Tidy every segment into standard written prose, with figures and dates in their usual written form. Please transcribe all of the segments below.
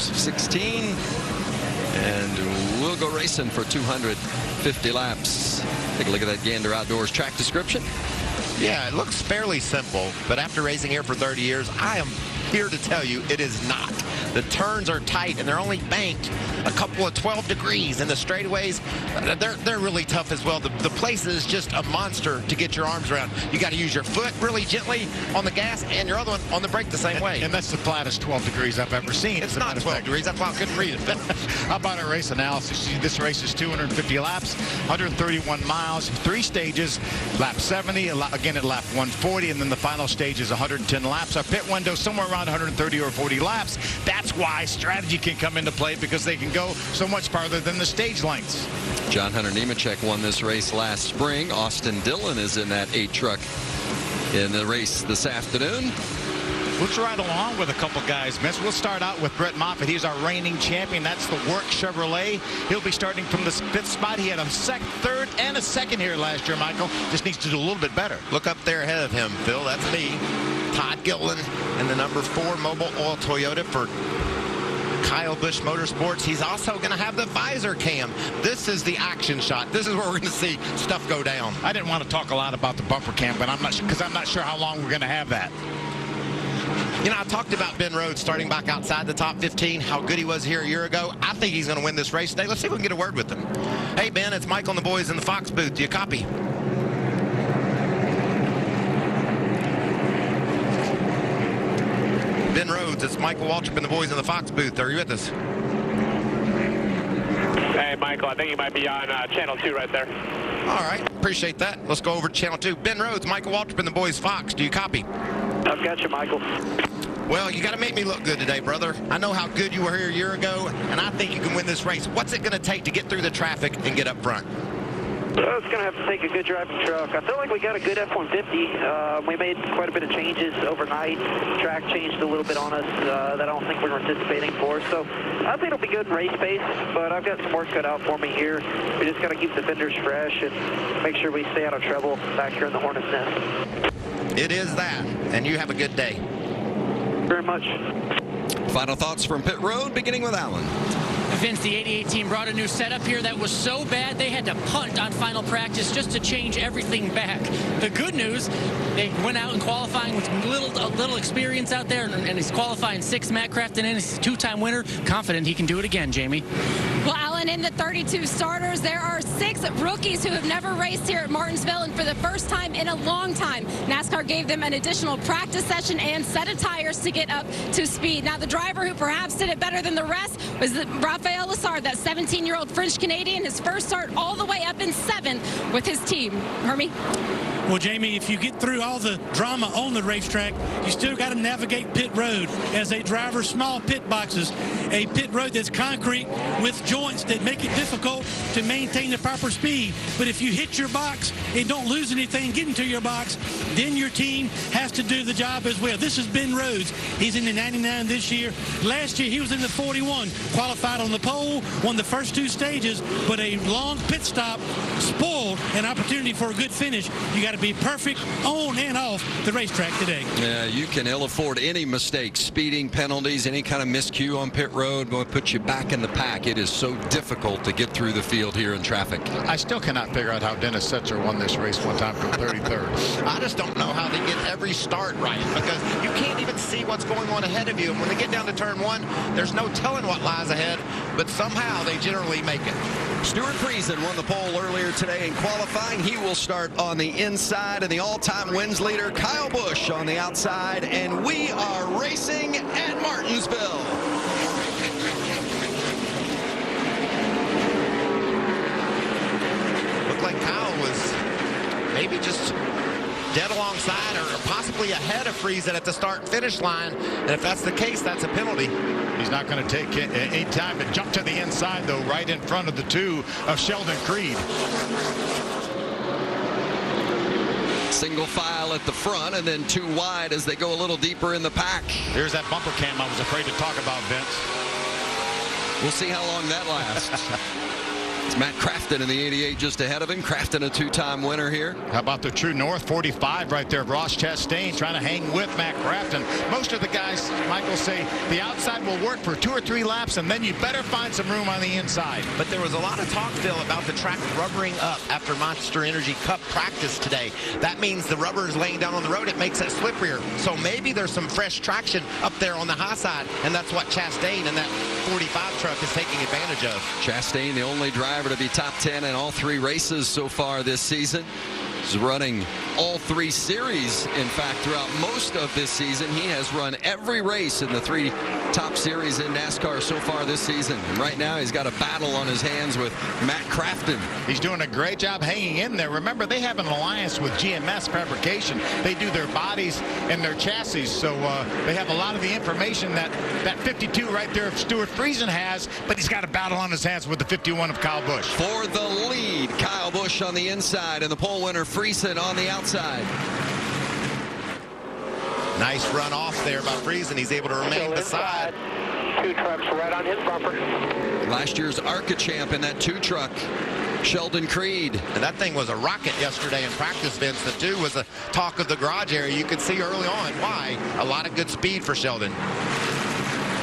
of 16. And we'll go racing for 250 laps. Take a look at that Gander Outdoors track description. Yeah, it looks fairly simple, but after racing here for 30 years, I am here to tell you it is not. The turns are tight, and they're only banked a couple of 12 degrees, and the straightaways, they're really tough as well. The place is just a monster to get your arms around. You got to use your foot really gently on the gas and your other one on the brake the same way. And that's the flattest 12 degrees I've ever seen. It's not 12 degrees. That's why I couldn't read it. How about our race analysis? This race is 250 laps, 131 miles, 3 stages, lap 70, again at lap 140, and then the final stage is 110 laps. Our pit window somewhere around 130 or 40 laps. That's why strategy can come into play, because they can go so much farther than the stage lengths. John Hunter Nemechek won this race last spring. Austin Dillon is in that 8 truck in the race this afternoon. Let's ride along with a couple guys, Vince. We'll start out with Brett Moffitt. He's our reigning champion. That's the Work Chevrolet. He'll be starting from the 5th spot. He had a third and a second here last year, Michael. Just needs to do a little bit better. Look up there ahead of him, Phil. That's me, Todd Gilliland, and the number 4 Mobile Oil Toyota for Kyle Busch Motorsports. He's also going to have the visor cam. This is the action shot. This is where we're going to see stuff go down. I didn't want to talk a lot about the bumper cam, but I'm not sure how long we're going to have that. You know, I talked about Ben Rhodes starting back outside the top 15, how good he was here a year ago. I think he's going to win this race today. Let's see if we can get a word with him. Hey, Ben, it's Michael and the boys in the Fox booth. Do you copy? Ben Rhodes, it's Michael Waltrip and the boys in the Fox booth. Are you with us? Hey, Michael, I think you might be on channel 2 right there. All right, appreciate that. Let's go over to channel 2. Ben Rhodes, Michael Waltrip and the boys Fox. Do you copy? I've got you, Michael. Well, you got to make me look good today, brother. I know how good you were here a year ago, and I think you can win this race. What's it going to take to get through the traffic and get up front? Well, it's going to have to take a good driving truck. I feel like we got a good F-150. We made quite a bit of changes overnight. Track changed a little bit on us that I don't think we were anticipating for. So I think it'll be good in race pace, but I've got some work cut out for me here. We just got to keep the fenders fresh and make sure we stay out of trouble back here in the Hornet's Nest. It is that, and you have a good day. Very much. Final thoughts from pit road, beginning with Alan. Vince, the 88 team brought a new setup here that was so bad they had to punt on final practice just to change everything back. The good news, they went out in qualifying with a little experience out there, and he's qualifying 6th. Matt Crafton in, he's a 2-time winner. Confident he can do it again, Jamie. Well, Alan, in the 32 starters, there are 6 rookies who have never raced here at Martinsville, and for the first time in a long time, NASCAR gave them an additional practice session and set of tires to get up to speed. Now, the driver who perhaps did it better than the rest was Rafael, Lessard, that 17-year-old French-Canadian, his first start all the way up in 7th with his team. Hermie? Well, Jamie, if you get through all the drama on the racetrack, you still got to navigate pit road as a driver, small pit boxes, a pit road that's concrete with joints that make it difficult to maintain the proper speed. But if you hit your box and don't lose anything getting to your box, then your team has to do the job as well. This is Ben Rhodes. He's in the 99 this year. Last year, he was in the 41, qualified on the pole, won the first 2 stages, but a long pit stop spoiled an opportunity for a good finish. You got to be perfect on and off the racetrack today. Yeah, you can ill afford any mistakes, speeding penalties, any kind of miscue on pit road will put you back in the pack. It is so difficult to get through the field here in traffic. I still cannot figure out how Dennis Setzer won this race one time from 33rd. I just don't know how they get every start right, because you can't even see what's going on ahead of you. And when they get down to turn 1, there's no telling what lies ahead, but somehow they generally make it. Stuart Friesen won the pole earlier today in qualifying. He will start on the inside, and the all-time wins leader, Kyle Busch, on the outside, and we are racing at Martinsville. Looked like Kyle was maybe just dead alongside or possibly ahead of Friesen at the start-finish line, and if that's the case, that's a penalty. He's not going to take any time to jump to the inside, though, right in front of the 2 of Sheldon Creed. Single file at the front and then 2 wide as they go a little deeper in the pack. Here's that bumper cam I was afraid to talk about, Vince. We'll see how long that lasts. It's Matt Crafton in the 88 just ahead of him. Crafton a two-time winner here. How about the TruNorth 45 right there? Ross Chastain trying to hang with Matt Crafton. Most of the guys, Michael, say the outside will work for 2 or 3 laps, and then you better find some room on the inside. But there was a lot of talk, Phil, about the track rubbering up after Monster Energy Cup practice today. That means the rubber is laying down on the road. It makes it slipperier. So maybe there's some fresh traction up there on the high side, and that's what Chastain and that 45 truck is taking advantage of. Chastain, the only driver to be top 10 in all 3 races so far this season. He's running all 3 series. In fact, throughout most of this season, he has run every race in the 3 top series in NASCAR so far this season. And right now, he's got a battle on his hands with Matt Crafton. He's doing a great job hanging in there. Remember, they have an alliance with GMS Fabrication. They do their bodies and their chassis, so they have a lot of the information that 52 right there Stuart Friesen has, but he's got a battle on his hands with the 51 of Kyle Busch. For the lead, Kyle Busch on the inside, and the pole winner Friesen on the outside. Nice run off there by Friesen. He's able to remain beside. 2 trucks right on his bumper. Last year's ARCA champ in that 2 truck, Sheldon Creed. And that thing was a rocket yesterday in practice, Vince. The 2 was a talk of the garage area. You could see early on why. A lot of good speed for Sheldon.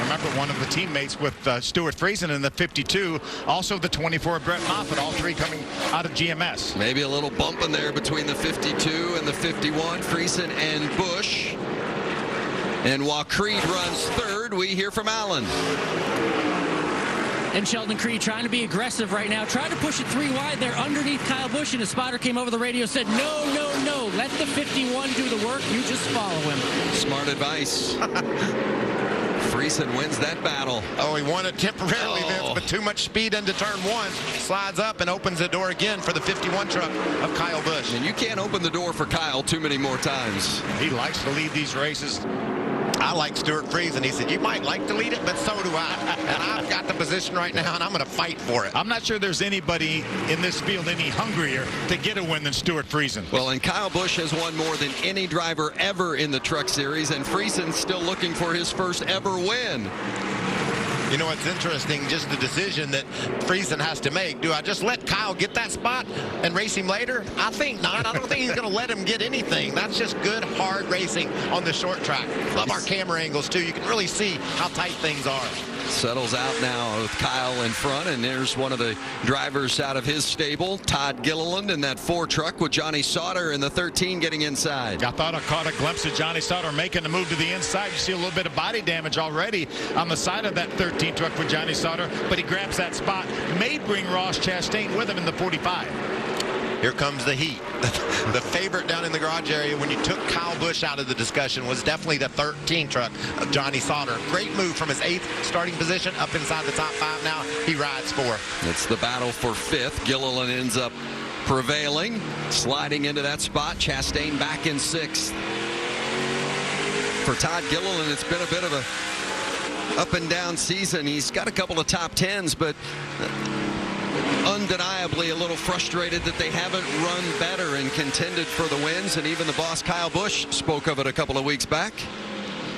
Remember, one of the teammates with Stuart Friesen in the 52, also the 24 Brett Moffitt, all 3 coming out of GMS. Maybe a little bump in there between the 52 and the 51, Friesen and Busch. And while Creed runs 3rd, we hear from Allen. And Sheldon Creed trying to be aggressive right now, trying to push it 3 wide there underneath Kyle Busch, and a spotter came over the radio and said, no, no, no, let the 51 do the work, you just follow him. Smart advice. Friesen wins that battle. Oh, he won it temporarily, Vince, but too much speed into turn 1. Slides up and opens the door again for the 51 truck of Kyle Busch. And you can't open the door for Kyle too many more times. He likes to lead these races. I like Stuart Friesen. He said, you might like to lead it, but so do I. And I've got the position right now, and I'm going to fight for it. I'm not sure there's anybody in this field any hungrier to get a win than Stuart Friesen. Well, and Kyle Busch has won more than any driver ever in the Truck Series, and Friesen's still looking for his first ever win. You know, it's interesting, just the decision that Friesen has to make. Do I just let Kyle get that spot and race him later? I think not. I don't think he's going to let him get anything. That's just good, hard racing on the short track. Love our camera angles, too. You can really see how tight things are. Settles out now with Kyle in front, and there's one of the drivers out of his stable, Todd Gilliland, in that 4 truck with Johnny Sauter in the 13 getting inside. I thought I caught a glimpse of Johnny Sauter making the move to the inside. You see a little bit of body damage already on the side of that 13 truck with Johnny Sauter, but he grabs that spot. May bring Ross Chastain with him in the 45. Here comes the heat. The favorite down in the garage area when you took Kyle Busch out of the discussion was definitely the 13 truck of Johnny Sauter. Great move from his 8th starting position up inside the top 5 now. He rides 4. It's the battle for 5th. Gilliland ends up prevailing, sliding into that spot. Chastain back in 6th. For Todd Gilliland, it's been a bit of a up and down season. He's got a couple of top 10s, but undeniably a little frustrated that they haven't run better and contended for the wins, and even the boss Kyle Busch spoke of it a couple of weeks back.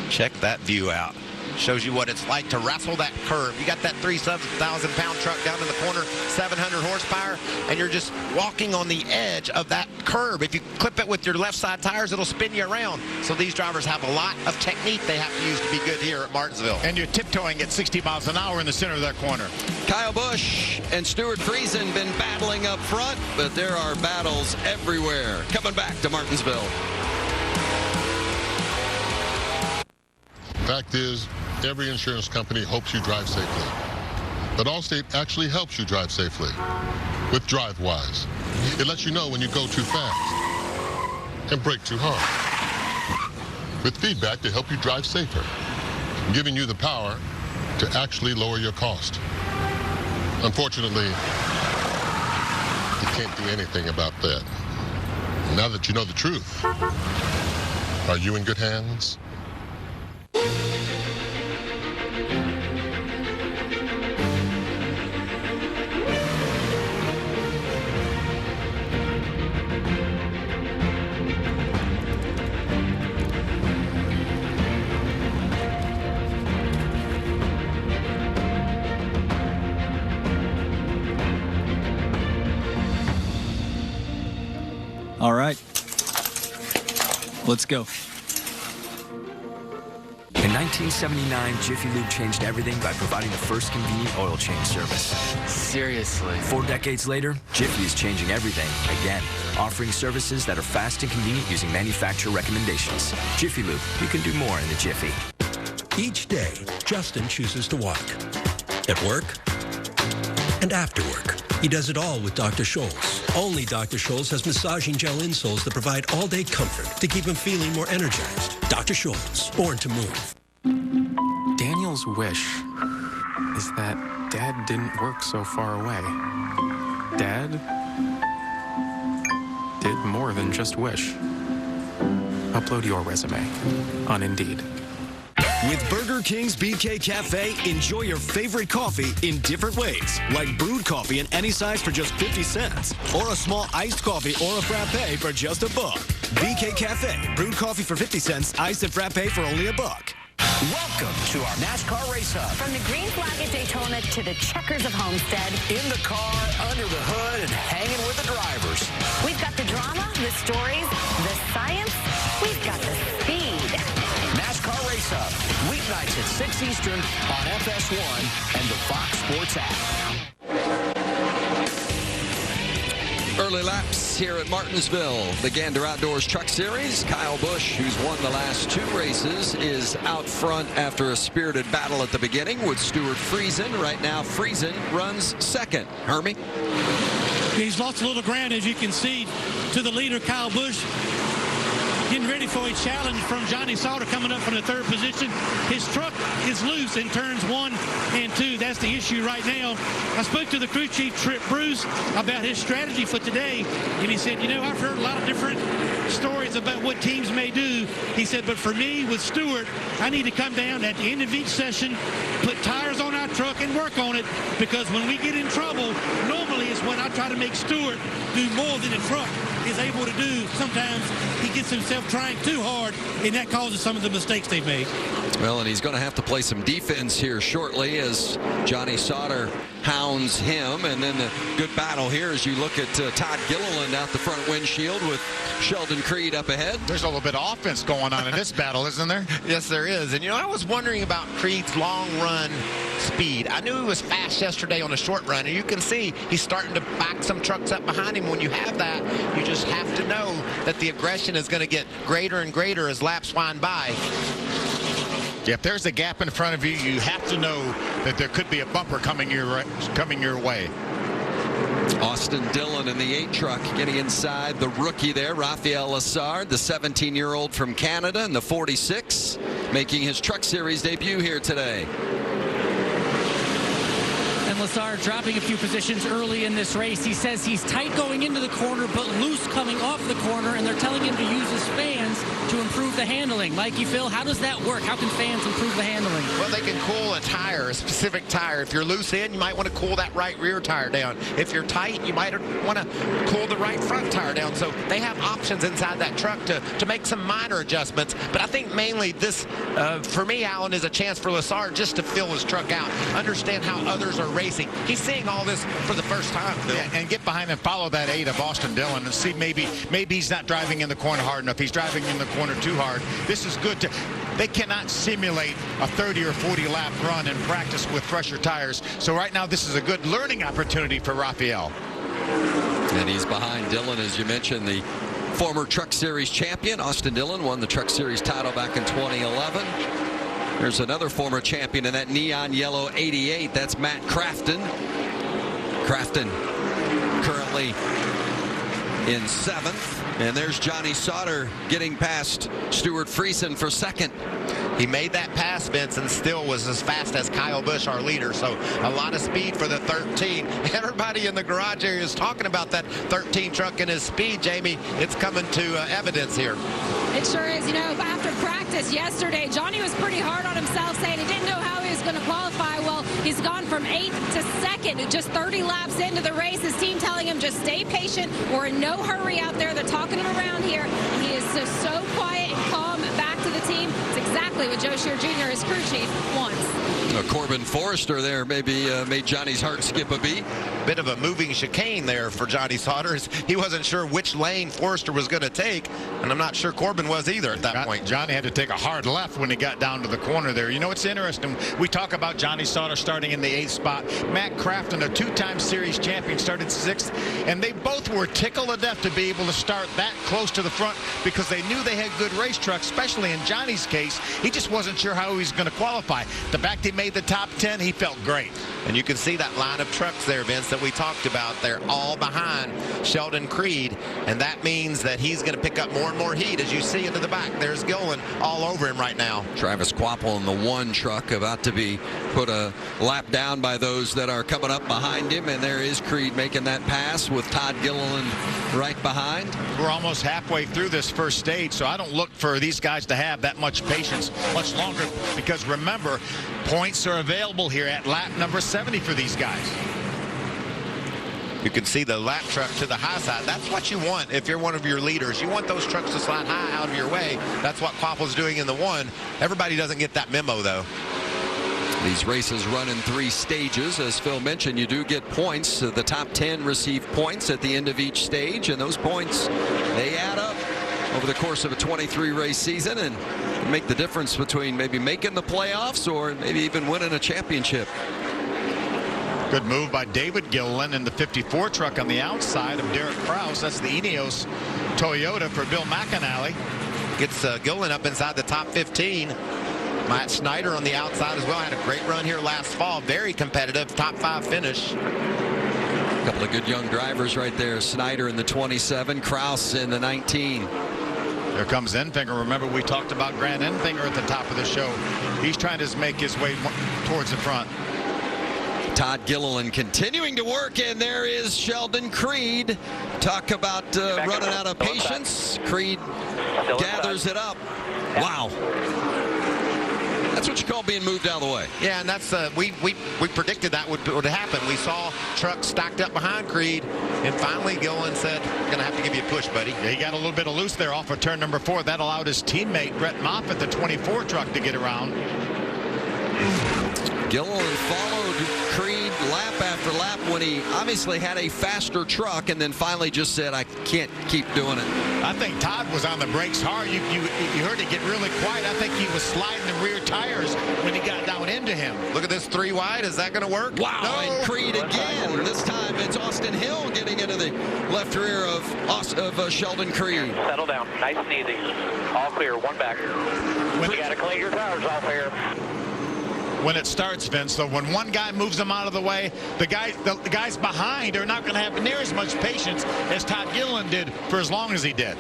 Check that view out. Shows you what it's like to wrestle that curve. You got that 3,000-pound truck down in the corner, 700 horsepower, and you're just walking on the edge of that curve. If you clip it with your left side tires, it'll spin you around. So these drivers have a lot of technique they have to use to be good here at Martinsville. And you're tiptoeing at 60 miles an hour in the center of that corner. Kyle Busch and Stuart Friesen been battling up front, but there are battles everywhere. Coming back to Martinsville. Fact is, every insurance company hopes you drive safely. But Allstate actually helps you drive safely with DriveWise. It lets you know when you go too fast and brake too hard, with feedback to help you drive safer, giving you the power to actually lower your cost. Unfortunately, you can't do anything about that. Now that you know the truth, are you in good hands? Let's go. In 1979, Jiffy Lube changed everything by providing the first convenient oil change service. Seriously. 4 decades later, Jiffy is changing everything again, offering services that are fast and convenient using manufacturer recommendations. Jiffy Lube, you can do more in the Jiffy. Each day, Justin chooses to walk. At work and after work. He does it all with Dr. Scholl's. Only Dr. Scholl's has massaging gel insoles that provide all-day comfort to keep him feeling more energized. Dr. Scholl's, born to move. Daniel's wish is that Dad didn't work so far away. Dad did more than just wish. Upload your resume on Indeed. With Burger King's BK Cafe, enjoy your favorite coffee in different ways, like brewed coffee in any size for just 50 cents, or a small iced coffee or a frappe for just $1. BK Cafe, brewed coffee for 50 cents, iced and frappe for only $1. Welcome to our NASCAR Race Hub. From the green flag at Daytona to the checkers of Homestead. In the car, under the hood, and hanging with the drivers. We've got the drama, the stories, the science. We've got the speed. NASCAR Race Hub, weeknights at 6 Eastern on FS1 and the Fox Sports app. Early laps here at Martinsville, the Gander Outdoors Truck Series. Kyle Busch, who's won the last 2 races, is out front after a spirited battle at the beginning with Stuart Friesen. Right now, Friesen runs second. Hermie? He's lost a little ground, as you can see, to the leader, Kyle Busch. Getting ready for a challenge from Johnny Sauter coming up from the 3rd position. His truck is loose in turns 1 and 2. That's the issue right now. I spoke to the crew chief, Trip Bruce, about his strategy for today, and he said, I've heard a lot of different stories about what teams may do. He said, but for me, with Stewart, I need to come down at the end of each session, put tires on our truck and work on it, because when we get in trouble, normally is when I try to make Stewart do more than the truck is able to do. Sometimes he gets himself trying too hard, and that causes some of the mistakes they've made. Well, and he's going to have to play some defense here shortly as Johnny Sauter hounds him. And then the good battle here as you look at Todd Gilliland out the front windshield with Sheldon Creed up ahead. There's a little bit of offense going on in this battle, isn't there? Yes, there is. And, I was wondering about Creed's long run speed. I knew he was fast yesterday on a short run, and you can see he's starting to back some trucks up behind him. When you have that, you just have to know that the aggression is going to get greater and greater as laps wind by. If there's a gap in front of you, you have to know that there could be a bumper coming your way. Austin Dillon in the 8 truck getting inside the rookie there, Rafael Lessard, the 17-year-old from Canada, and the 46 making his Truck Series debut here today. Lessard dropping a few positions early in this race. He says he's tight going into the corner, but loose coming off the corner, and they're telling him to use his fans to improve the handling. Mikey, Phil, how does that work? How can fans improve the handling? Well, they can cool a tire, a specific tire. If you're loose in, you might want to cool that right rear tire down. If you're tight, you might want to cool the right front tire down. So they have options inside that truck to make some minor adjustments. But I think mainly this, for me, Alan, is a chance for Lessard just to fill his truck out, understand how others are racing. He's seeing all this for the first time, Phil. Yeah, and get behind and follow that 8 of Austin Dillon and see maybe he's not driving in the corner hard enough. He's driving in the corner too hard. This is good they cannot simulate a 30 or 40 lap run in practice with fresher tires. So right now this is a good learning opportunity for Rafael. And he's behind Dillon, as you mentioned, the former Truck Series champion. Austin Dillon won the Truck Series title back in 2011. There's another former champion in that neon yellow 88. That's Matt Crafton. Crafton currently in 7th. And there's Johnny Sauter getting past Stuart Friesen for 2nd. He made that pass, Vince, and still was as fast as Kyle Busch, our leader. So a lot of speed for the 13. Everybody in the garage area is talking about that 13 truck and his speed, Jamie. It's coming to evidence here. It sure is. After practice yesterday, Johnny was pretty hard on himself, saying he didn't know how he was going to qualify. Well, he's gone from 8th to 2nd, just 30 laps into the race. His team telling him just stay patient. We're in no hurry out there. They're talking him around here. And he is so quiet and calm back to the team. It's exactly what Joe Scheer Jr., his crew chief, wants. Corbin Forrester there maybe made Johnny's heart skip a beat. Bit of a moving chicane there for Johnny Saunders. He wasn't sure which lane Forrester was going to take, and I'm not sure Corbin was either at that point. Johnny had to take a hard left when he got down to the corner there. You know, it's interesting. We talk about Johnny Saunders starting in the 8th spot. Matt Crafton, a 2-time series champion, started 6th, and they both were tickled to death to be able to start that close to the front because they knew they had good race trucks, especially in Johnny's case. He just wasn't sure how he was going to qualify. The fact he made the top 10, he felt great. And you can see that line of trucks there, Vince, that we talked about. They're all behind Sheldon Creed, and that means that he's going to pick up more and more heat. As you see into the back, there's Gillen all over him right now. Travis Quapple in the 1 truck about to be put a lap down by those that are coming up behind him, and there is Creed making that pass with Todd Gilliland right behind. We're almost halfway through this first stage, so I don't look for these guys to have that much patience much longer, because remember, points are available here at lap number 70 for these guys. You can see the lap truck to the high side. That's what you want if you're one of your leaders. You want those trucks to slide high out of your way. That's what Quapple's doing in the 1. Everybody doesn't get that memo, though. These races run in 3 stages. As Phil mentioned, you do get points. The top 10 receive points at the end of each stage, and those points, they add up over the course of a 23-race season and make the difference between maybe making the playoffs or maybe even winning a championship. Good move by David Gilliland in the 54 truck on the outside of Derek Krause. That's the Ineos Toyota for Bill McAnally. Gets Gilliland up inside the top 15. Matt Snyder on the outside as well. Had a great run here last fall. Very competitive. Top 5 finish. A couple of good young drivers right there. Snyder in the 27, Krause in the 19. There comes Enfinger. Remember, we talked about Grant Enfinger at the top of the show. He's trying to make his way towards the front. Todd Gilliland continuing to work, and there is Sheldon Creed. Talk about running out of patience. Creed gathers it up. Wow. That's what you call being moved out of the way. Yeah, and that's we predicted that would happen. We saw trucks stacked up behind Creed, and finally Gilliland said, "Going to have to give you a push, buddy." Yeah, he got a little bit of loose there off of turn number 4. That allowed his teammate Brett Moffitt, the 24 truck, to get around. Gilliland followed Creed lap after lap when he obviously had a faster truck, and then finally just said, "I can't keep doing it." I think Todd was on the brakes hard. You heard it get really quiet. I think he was sliding the rear tires when he got down into him. Look at this 3 wide. Is that going to work? Wow, no. And Creed again. This time it's Austin Hill getting into the left rear of Sheldon Creed. Settle down. Nice and easy. All clear. 1 back. You got to clean your tires off here. When it starts, Vince, though, when one guy moves them out of the way, the guys behind are not going to have near as much patience as Todd Gilliland did for as long as he did.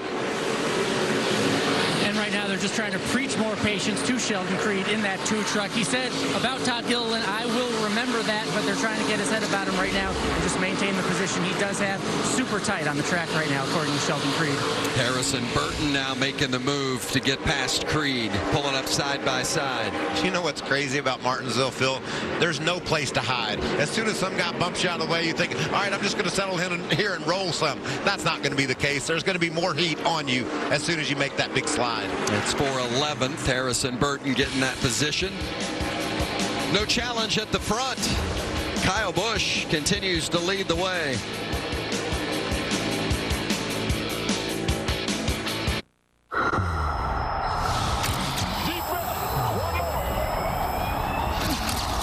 And right now they're just trying to preach more patience to Sheldon Creed in that 2 truck. He said about Todd Gilliland, "I will remember that," but they're trying to get his head about him right now and just maintain the position he does have super tight on the track right now, according to Sheldon Creed. Harrison Burton now making the move to get past Creed, pulling up side by side. You know what's crazy about Martinsville, Phil? There's no place to hide. As soon as some guy bumps you out of the way, you think, all right, I'm just going to settle in here and roll some. That's not going to be the case. There's going to be more heat on you as soon as you make that big slide. It's for 11th. Harrison Burton getting that position. No challenge at the front. Kyle Busch continues to lead the way.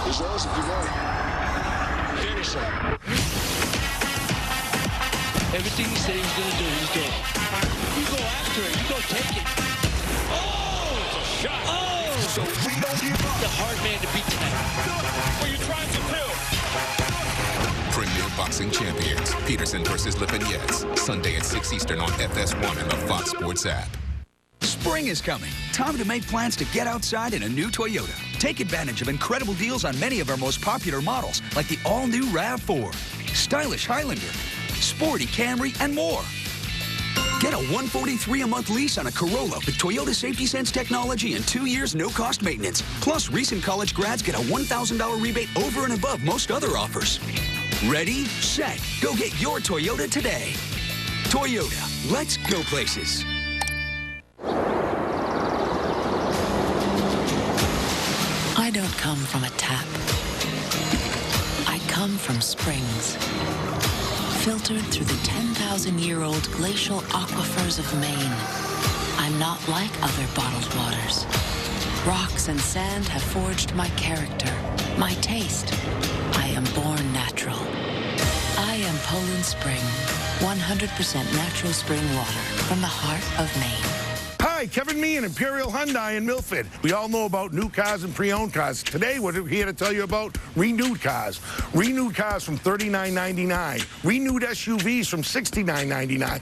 It's yours if you want it. Finish it. Everything he said he was going to do, he's doing. You go after it. You go take it. Oh! It's a shot. Oh! So we don't give up. The hard man to beat tonight. What are you trying to do? Premier Boxing Champions. Peterson versus Lipinets. Sunday at 6 Eastern on FS1 and the Fox Sports app. Spring is coming. Time to make plans to get outside in a new Toyota. Take advantage of incredible deals on many of our most popular models, like the all-new RAV4, stylish Highlander, sporty Camry, and more. Get a $143 a month lease on a Corolla with Toyota Safety Sense technology and 2 years no-cost maintenance. Plus, recent college grads get a $1,000 rebate over and above most other offers. Ready, set, go get your Toyota today. Toyota, let's go places. I don't come from a tap. I come from springs, filtered through the 10,000-year-old glacial aquifers of Maine. I'm not like other bottled waters. Rocks and sand have forged my character, my taste. I am born natural. I am Poland Spring, 100% natural spring water from the heart of Maine. Hi, Kevin Meehan, Imperial Hyundai in Milford. We all know about new cars and pre-owned cars. Today, we're here to tell you about renewed cars. Renewed cars from $39.99. Renewed SUVs from $69.99.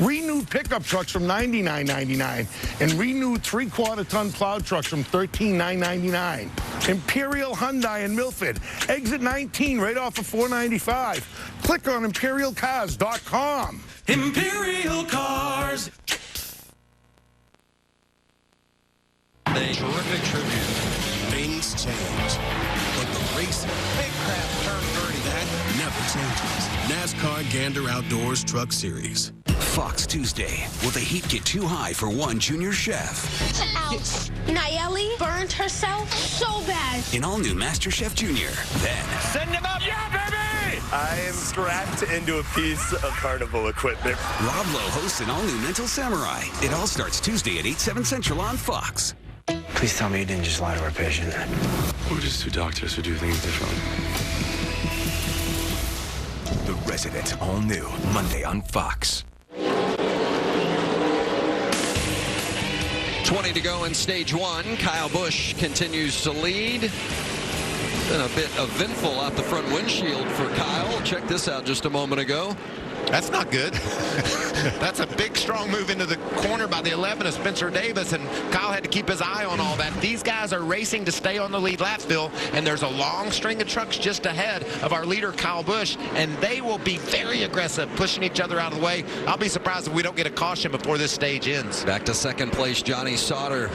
Renewed pickup trucks from $99.99. And renewed 3/4-ton plow trucks from $13,999. Imperial Hyundai in Milford. Exit 19, right off of 495. Click on ImperialCars.com. Imperial Cars. A terrific tribute. Things change, but the racing, Big craft turn 30. that never changes. NASCAR Gander Outdoors Truck Series. Fox Tuesday. Will the heat get too high for one junior chef? Ouch. Nayeli burned herself so bad. In all-new MasterChef Junior. Then, Send him up. Yeah, baby! I am strapped into a piece of carnival equipment. Rob Lowe hosts an all-new Mental Samurai. It all starts Tuesday at 8, 7 Central on Fox. Please tell me you didn't just lie to our patient. We're just two doctors who do things differently. The Resident, all new, Monday on Fox. 20 to go in stage one. Kyle Busch continues to lead. Been a bit eventful out the front windshield for Kyle. Check this out just a moment ago. That's not good. That's a big, strong move into the corner by the 11 of Spencer Davis, and Kyle had to keep his eye on all that. These guys are racing to stay on the lead lap still, and there's a long string of trucks just ahead of our leader, Kyle Busch, and they will be very aggressive, pushing each other out of the way. I'll be surprised if we don't get a caution before this stage ends. Back to second place, Johnny Sauter.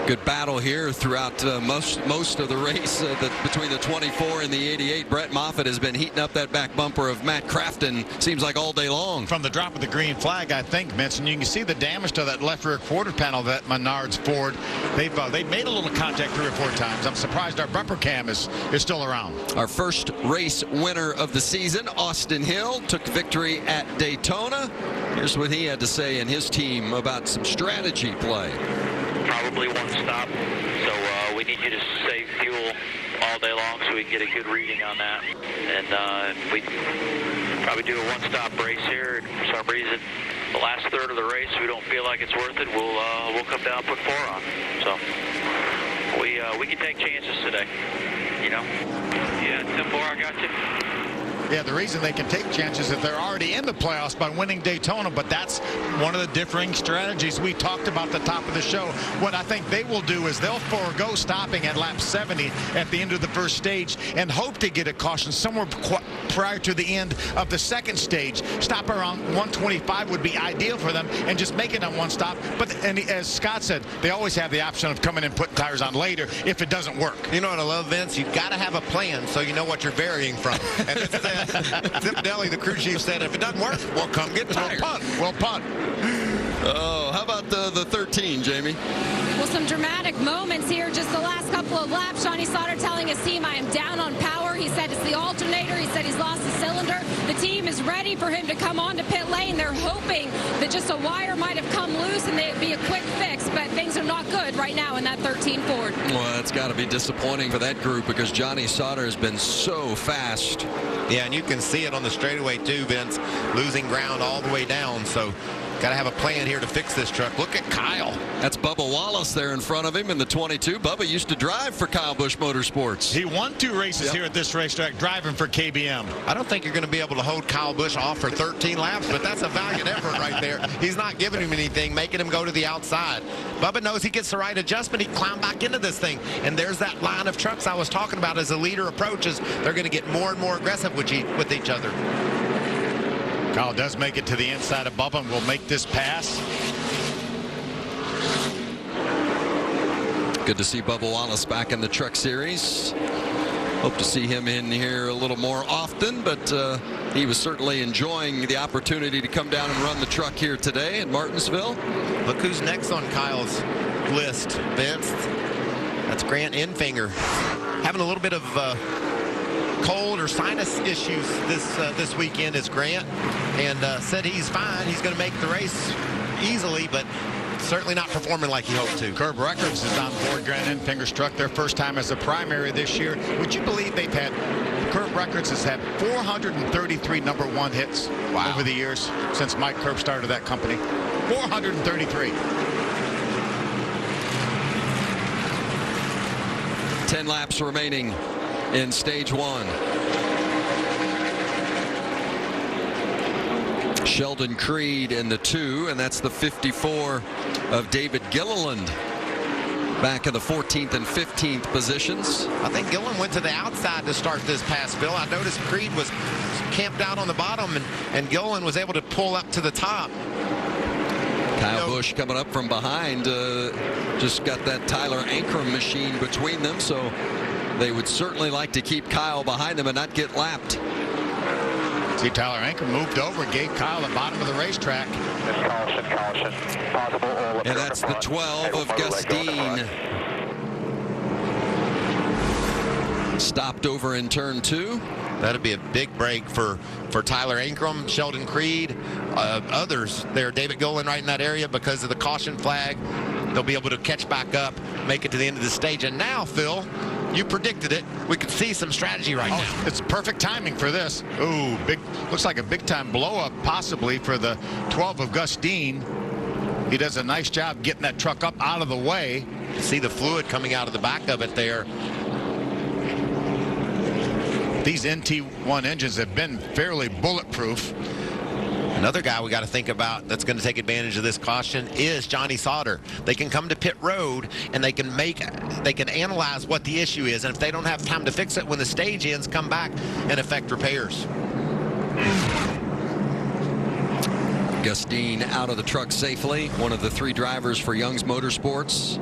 Good battle here throughout most of the race between the 24 and the 88. Brett Moffitt has been heating up that back bumper of Matt Crafton, seems like all day long. From the drop of the green flag, I think, Vince, and you can see the damage to that left rear quarter panel that Menard's Ford. They've made a little contact 3 or 4 times. I'm surprised our bumper cam is still around. Our first race winner of the season, Austin Hill, took victory at Daytona. Here's what he had to say and his team about some strategy play. Probably one stop, so we need you to save fuel all day long so we can get a good reading on that. And we probably do a one-stop race here, and for some reason the last third of the race we don't feel like it's worth it, we'll come down and put 4 on. So we can take chances today, you know. Yeah, 10-4, I got you. Yeah, the reason they can take chances is they're already in the playoffs by winning Daytona, but that's one of the differing strategies we talked about at the top of the show. What I think they will do is they'll forego stopping at lap 70 at the end of the first stage and hope to get a caution somewhere prior to the end of the second stage. Stop around 125 would be ideal for them and just make it on one stop. But as Scott said, they always have the option of coming and putting tires on later if it doesn't work. You know what I love, Vince? You've got to have a plan so you know what you're varying from. And this is Zip Deli, the crew chief, said, if it doesn't work, we'll come get tires. We'll punt. Oh, how about the 13, Jamie? Well, some dramatic moments here. Just the last couple of laps. Johnny Sauter telling his team, I am down on power. He said it's the alternator. He said he's lost the cylinder. The team is ready for him to come on to pit lane. They're hoping that just a wire might have come loose and it'd be a quick fix, but things are not good right now in that 13 Ford. Well, it's got to be disappointing for that group because Johnny Sauter has been so fast. Yeah, and you can see it on the straightaway too, Vince, losing ground all the way down. So got to have a plan here to fix this truck. Look at Kyle. That's Bubba Wallace there in front of him in the 22. Bubba used to drive for Kyle Busch Motorsports. He won 2 races here at this racetrack driving for KBM. I don't think you're going to be able to hold Kyle Busch off for 13 laps, but that's a valiant effort right there. He's not giving him anything, making him go to the outside. Bubba knows he gets the right adjustment. He climbed back into this thing, and there's that line of trucks I was talking about as the leader approaches. They're going to get more and more aggressive with each other. Kyle does make it to the inside of Bubba and will make this pass. Good to see Bubba Wallace back in the Truck Series. Hope to see him in here a little more often, but he was certainly enjoying the opportunity to come down and run the truck here today in Martinsville. Look who's next on Kyle's list, Vince. That's Grant Enfinger. Having a little bit of cold or sinus issues this weekend is Grant, and said he's fine. He's going to make the race easily, but certainly not performing like he hoped to. Curb Records is on board Grant Enfinger's truck, their first time as a primary this year. Would you believe they've had, Curb Records has had 433 number one hits over the years since Mike Curb started that company. 433. 10 laps remaining in stage 1. Sheldon Creed in the 2, and that's the 54 of David Gilliland. Back in the 14th and 15th positions. I think Gilliland went to the outside to start this pass, Bill. I noticed Creed was camped out on the bottom, and Gilliland was able to pull up to the top. Kyle Busch coming up from behind, just got that Tyler Ankrum machine between them, so they would certainly like to keep Kyle behind them and not get lapped. See, Tyler Ankrum moved over, gave Kyle the bottom of the racetrack. Caution. And that's the 12 of Gustine. Stopped over in turn 2. That'd be a big break for Tyler Ankrum, Sheldon Creed, others there. David Gilliland right in that area because of the caution flag. They'll be able to catch back up, make it to the end of the stage. And now, Phil, you predicted it. We could see some strategy right now. It's perfect timing for this. Ooh, looks like a big-time blow-up possibly for the 12 of Gustine. He does a nice job getting that truck up out of the way. See the fluid coming out of the back of it there. These NT1 engines have been fairly bulletproof. Another guy we got to think about that's going to take advantage of this caution is Johnny Sauter. They can come to pit road and they can analyze what the issue is, and if they don't have time to fix it when the stage ends, come back and effect repairs. Gustine out of the truck safely, one of the 3 drivers for Young's Motorsports,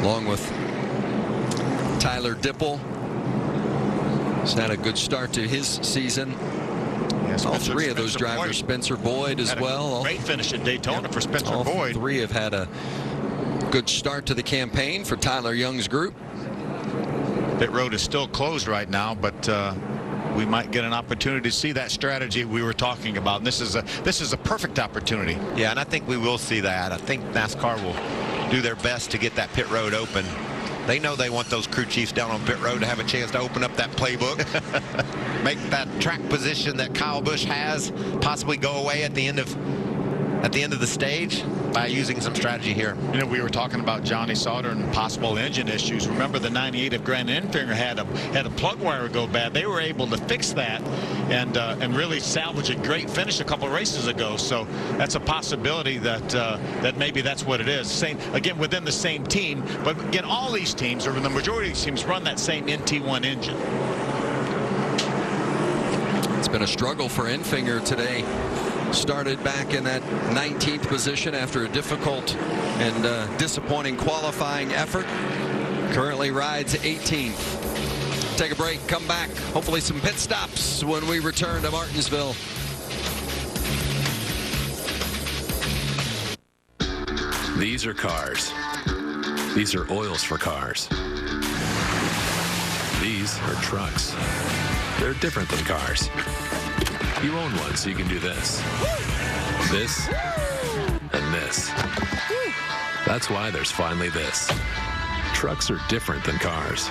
along with Tyler Dipple. He's had a good start to his season. Yes, all 3 of those drivers, Boyd. Spencer Boyd as well. Great finish at Daytona for Spencer Boyd. All 3 have had a good start to the campaign for Tyler Young's group. Pit road is still closed right now, but we might get an opportunity to see that strategy we were talking about. And this is a perfect opportunity. Yeah, and I think we will see that. I think NASCAR will do their best to get that pit road open. They know they want those crew chiefs down on pit road to have a chance to open up that playbook, make that track position that Kyle Busch has possibly go away at the end of the stage by using some strategy here. You know, we were talking about Johnny Sauter and possible engine issues. Remember the 98 of Grant Enfinger had a plug wire go bad. They were able to fix that and really salvage a great finish a couple of races ago. So that's a possibility that maybe that's what it is. Same again within the same team, but again all these teams, or the majority of these teams, run that same NT1 engine. It's been a struggle for Enfinger today. Started back in that 19th position after a difficult and disappointing qualifying effort. Currently rides 18th. Take a break, come back. Hopefully some pit stops when we return to Martinsville. These are cars. These are oils for cars. These are trucks. They're different than cars. You own one, so you can do this, this, and this. That's why there's finally this. Trucks are different than cars.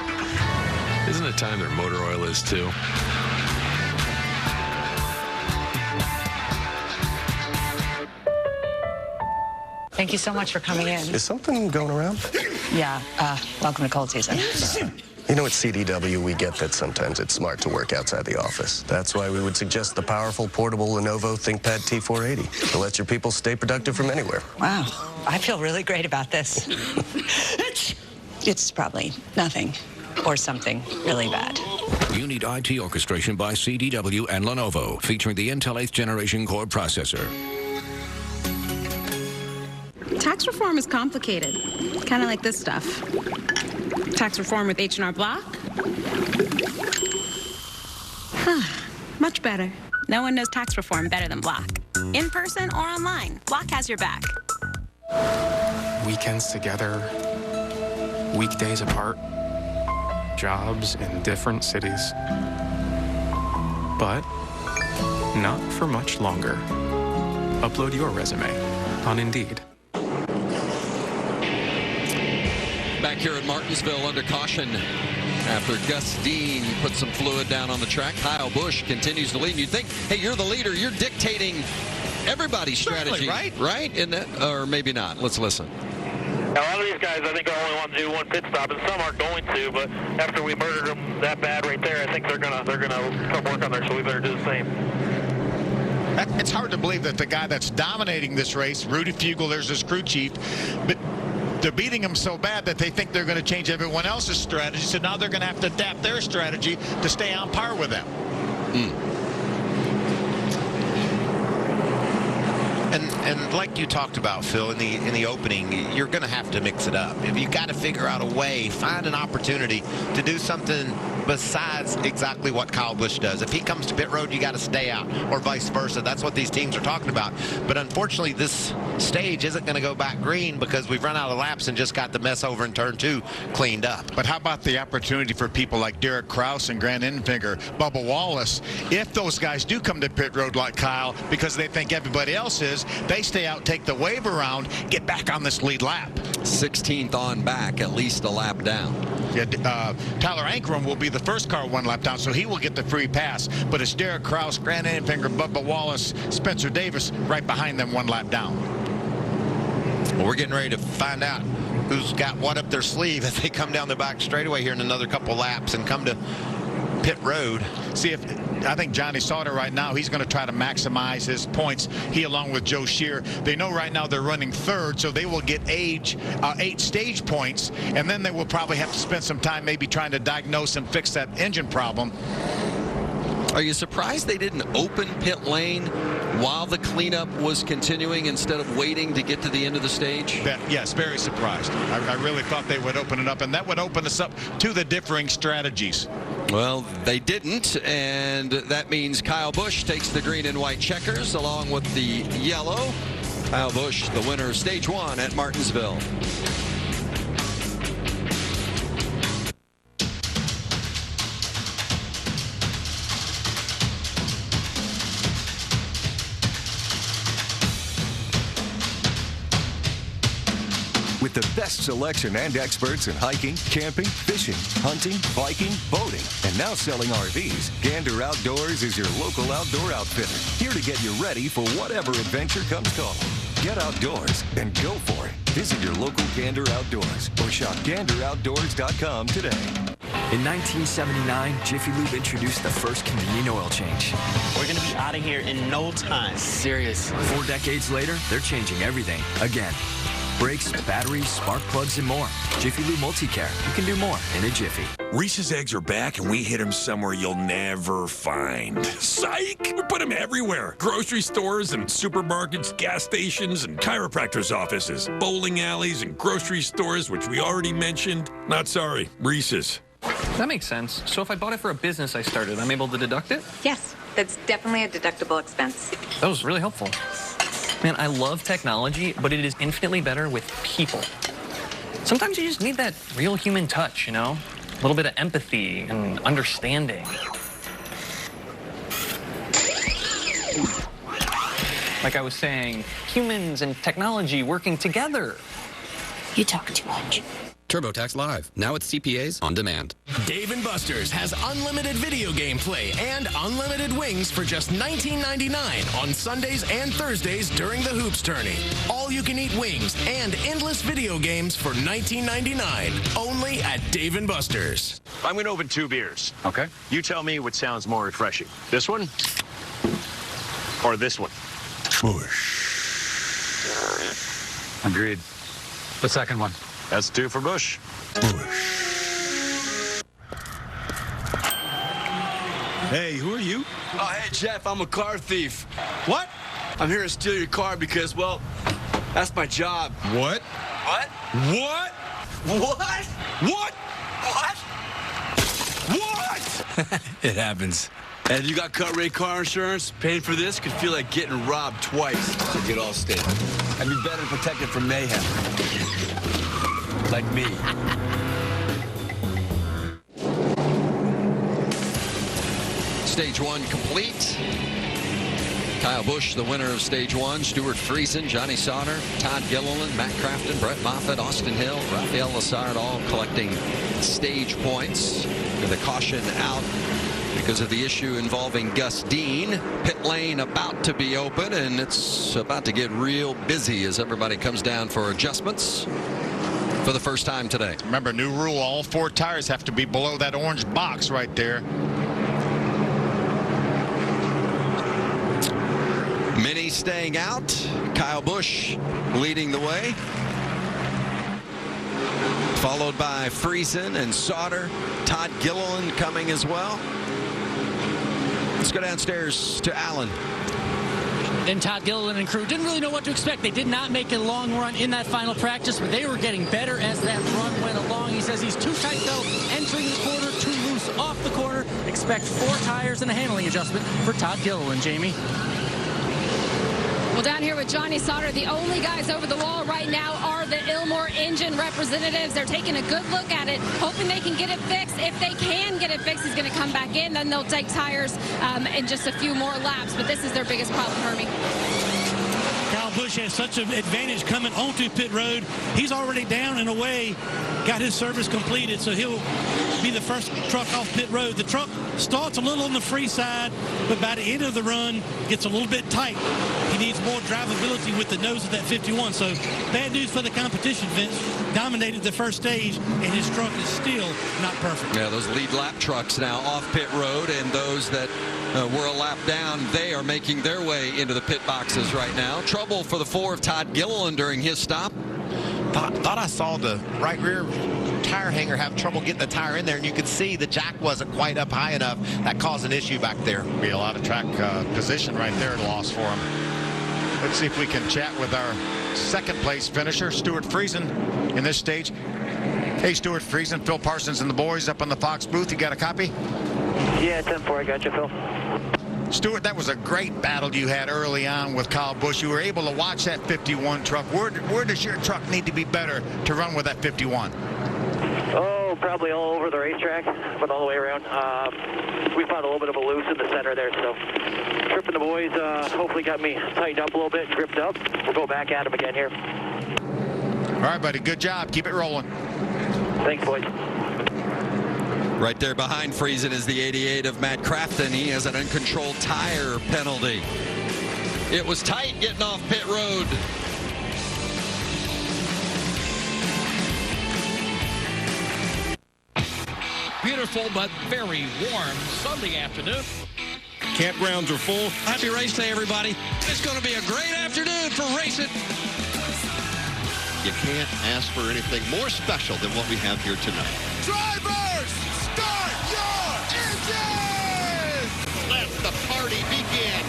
Isn't it time their motor oil is too? Thank you so much for coming in. Is something going around? Yeah, welcome to cold season. You know, at CDW, we get that sometimes it's smart to work outside the office. That's why we would suggest the powerful, portable Lenovo ThinkPad T480. It lets your people stay productive from anywhere. Wow, I feel really great about this. It's probably nothing or something really bad. You need IT orchestration by CDW and Lenovo, featuring the Intel 8th Generation Core processor. Tax reform is complicated, kind of like this stuff. Tax reform with H&R Block? Much better. No one knows tax reform better than Block. In person or online, Block has your back. Weekends together, weekdays apart, jobs in different cities. But not for much longer. Upload your resume on Indeed. Back here at Martinsville under caution after Gus Dean put some fluid down on the track. Kyle Busch continues to lead. You'd think, hey, you're the leader. You're dictating everybody's strategy, right? Right? In that, or maybe not. Let's listen. A lot of these guys, I think, only want to do one pit stop, and some aren't going to. But after we murdered them that bad right there, I think they're gonna come work on there. So we better do the same. It's hard to believe that the guy that's dominating this race, Rudy Fugle, there's his crew chief, but they're beating him so bad that they think they're going to change everyone else's strategy. So now they're going to have to adapt their strategy to stay on par with them. And like you talked about, Phil, in the opening, you're going to have to mix it up. If you got to figure out a way, find an opportunity to do something besides exactly what Kyle Busch does. If he comes to pit road, you got to stay out, or vice versa. That's what these teams are talking about. But unfortunately, this stage isn't going to go back green because we've run out of laps and just got the mess over in turn 2 cleaned up. But how about the opportunity for people like Derek Kraus and Grant Enfinger, Bubba Wallace, if those guys do come to pit road like Kyle because they think everybody else is, they stay out, take the wave around, get back on this lead lap. 16th on back, at least a lap down. Yeah, Tyler Ankrum will be the first car one lap down, so he will get the free pass. But it's Derek Kraus, Grant Enfinger, Bubba Wallace, Spencer Davis right behind them one lap down. Well, we're getting ready to find out who's got what up their sleeve as they come down the back straightaway here in another couple laps and come to pit road. See, I think Johnny Sauter right now, he's going to try to maximize his points. He, along with Joe Shear, they know right now they're running third, so they will get 8 stage points, and then they will probably have to spend some time maybe trying to diagnose and fix that engine problem. Are you surprised they didn't open pit lane while the cleanup was continuing instead of waiting to get to the end of the stage? Yes, very surprised. I really thought they would open it up, and that would open us up to the differing strategies. Well, they didn't, and that means Kyle Busch takes the green and white checkers along with the yellow. Kyle Busch, the winner of stage 1 at Martinsville. With the best selection and experts in hiking, camping, fishing, hunting, biking, boating, and now selling RVs, Gander Outdoors is your local outdoor outfitter. Here to get you ready for whatever adventure comes calling. Get outdoors and go for it. Visit your local Gander Outdoors or shop GanderOutdoors.com today. In 1979, Jiffy Lube introduced the first convenient oil change. We're going to be out of here in no time. Serious. 4 decades later, they're changing everything again. Brakes, batteries, spark plugs, and more. Jiffy Lube Multicare. You can do more in a jiffy. Reese's eggs are back, and we hit them somewhere you'll never find. Psych! We put them everywhere. Grocery stores and supermarkets, gas stations, and chiropractors' offices. Bowling alleys and grocery stores, which we already mentioned. Not sorry. Reese's. That makes sense. So if I bought it for a business I started, I'm able to deduct it? Yes, that's definitely a deductible expense. That was really helpful. Man, I love technology, but it is infinitely better with people. Sometimes you just need that real human touch, you know? A little bit of empathy and understanding. Like I was saying, humans and technology working together. You talk too much. TurboTax Live, now with CPAs on demand. Dave & Buster's has unlimited video game play and unlimited wings for just $19.99 on Sundays and Thursdays during the Hoops Tourney. All-you-can-eat wings and endless video games for $19.99, only at Dave & Buster's. I'm going to open 2 beers. Okay. You tell me what sounds more refreshing. This one or this one? Bush. Agreed. The second one. That's 2 for Bush. Hey, who are you? Oh, hey, Jeff, I'm a car thief. What? I'm here to steal your car because, well, that's my job. What? What? What? What? What? What? What? It happens. And if you got cut rate car insurance, paying for this could feel like getting robbed twice. So get all state. I'd be better protected from mayhem. Like me. Stage 1 complete. Kyle Busch, the winner of Stage 1. Stuart Friesen, Johnny Sauter, Todd Gilliland, Matt Crafton, Brett Moffitt, Austin Hill, Rafael Lessard, all collecting stage points. With a caution out because of the issue involving Gus Dean. Pit lane about to be open, and it's about to get real busy as everybody comes down for adjustments for the first time today. Remember, new rule, all 4 tires have to be below that orange box right there. Mini staying out. Kyle Busch leading the way. Followed by Friesen and Sauter. Todd Gilliland coming as well. Let's go downstairs to Allen. And Todd Gilliland and crew didn't really know what to expect. They did not make a long run in that final practice, but they were getting better as that run went along. He says he's too tight, though, entering the corner, too loose off the corner. Expect 4 tires and a handling adjustment for Todd Gilliland, Jamie. Well, down here with Johnny Sauter, the only guys over the wall right now are the Ilmor engine representatives. They're taking a good look at it, hoping they can get it fixed. If they can get it fixed, he's going to come back in. Then they'll take tires in just a few more laps. But this is their biggest problem, Hermie. Kyle Busch has such an advantage coming onto pit road. He's already down and away, got his service completed, so he'll be the first truck off pit road. The truck starts a little on the free side, but by the end of the run, gets a little bit tight. He needs more drivability with the nose of that 51. So bad news for the competition, Vince. Dominated the first stage, and his truck is still not perfect. Yeah, those lead lap trucks now off pit road, and those that were a lap down, they are making their way into the pit boxes right now. Trouble for the 4 of Todd Gilliland during his stop. Thought I saw the right rear tire hanger have trouble getting the tire in there, and you could see the jack wasn't quite up high enough. That caused an issue back there. Be a lot of track position right there lost for him. Let's see if we can chat with our second place finisher, Stuart Friesen, in this stage. Hey, Stuart Friesen, Phil Parsons and the boys up on the Fox booth. You got a copy? Yeah, 10-4. I got you, Phil. Stuart, that was a great battle you had early on with Kyle Busch. You were able to watch that 51 truck. Where does your truck need to be better to run with that 51? Oh, probably all over the racetrack, but all the way around. We found a little bit of a loose in the center there, so tripping the boys hopefully got me tightened up a little bit and gripped up. We'll go back at him again here. All right, buddy. Good job. Keep it rolling. Thanks, boys. Right there behind Friesen is the 88 of Matt Crafton. He has an uncontrolled tire penalty. It was tight getting off pit road. Beautiful but very warm Sunday afternoon. Campgrounds are full. Happy race day, everybody. It's going to be a great afternoon for racing. You can't ask for anything more special than what we have here tonight. Drivers, start your engines! Let the party begin.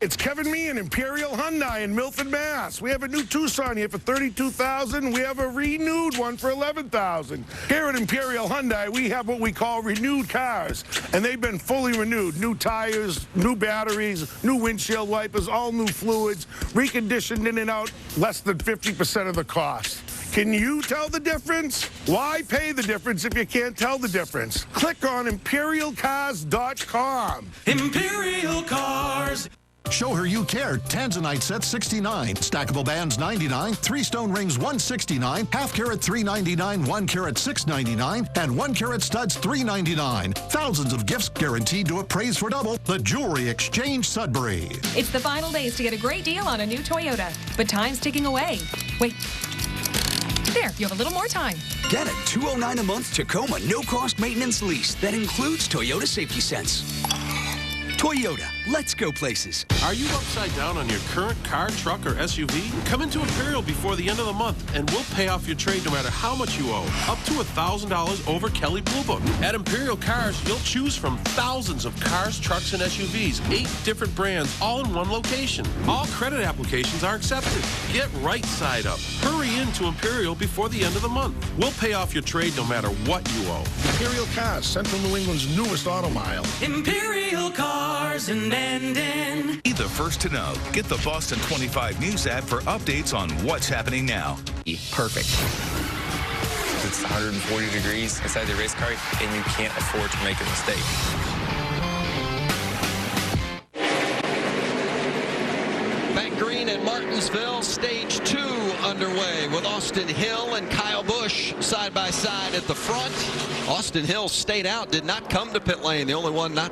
It's Kevin Me and Imperial Hyundai in Milford, Mass. We have a new Tucson here for $32,000. We have a renewed one for $11,000. Here at Imperial Hyundai, we have what we call renewed cars, and they've been fully renewed. New tires, new batteries, new windshield wipers, all new fluids, reconditioned in and out, less than 50% of the cost. Can you tell the difference? Why pay the difference if you can't tell the difference? Click on ImperialCars.com. Imperial Cars. Show her you care. Tanzanite set $69, stackable bands $99, 3-stone rings $169, half carat $399, 1 carat $699, and 1 carat studs $399. Thousands of gifts guaranteed to appraise for double. The Jewelry Exchange Sudbury. It's the final days to get a great deal on a new Toyota, but time's ticking away. Wait. There, you have a little more time. Get a $209 a month Tacoma no-cost maintenance lease that includes Toyota Safety Sense. Toyota, let's go places. Are you upside down on your current car, truck, or SUV? Come into Imperial before the end of the month, and we'll pay off your trade no matter how much you owe. Up to $1,000 over Kelley Blue Book. At Imperial Cars, you'll choose from thousands of cars, trucks, and SUVs. 8 different brands, all in one location. All credit applications are accepted. Get right side up. Hurry into Imperial before the end of the month. We'll pay off your trade no matter what you owe. Imperial Cars, Central New England's newest auto mile. Imperial Cars. cars and Endin. Be the first to know. Get the Boston 25 News app for updates on what's happening now. Perfect. It's 140 degrees inside the race car, and you can't afford to make a mistake. Back green at Martinsville, stage 2 underway with Austin Hill and Kyle Busch side by side at the front. Austin Hill stayed out, did not come to pit lane. The only one not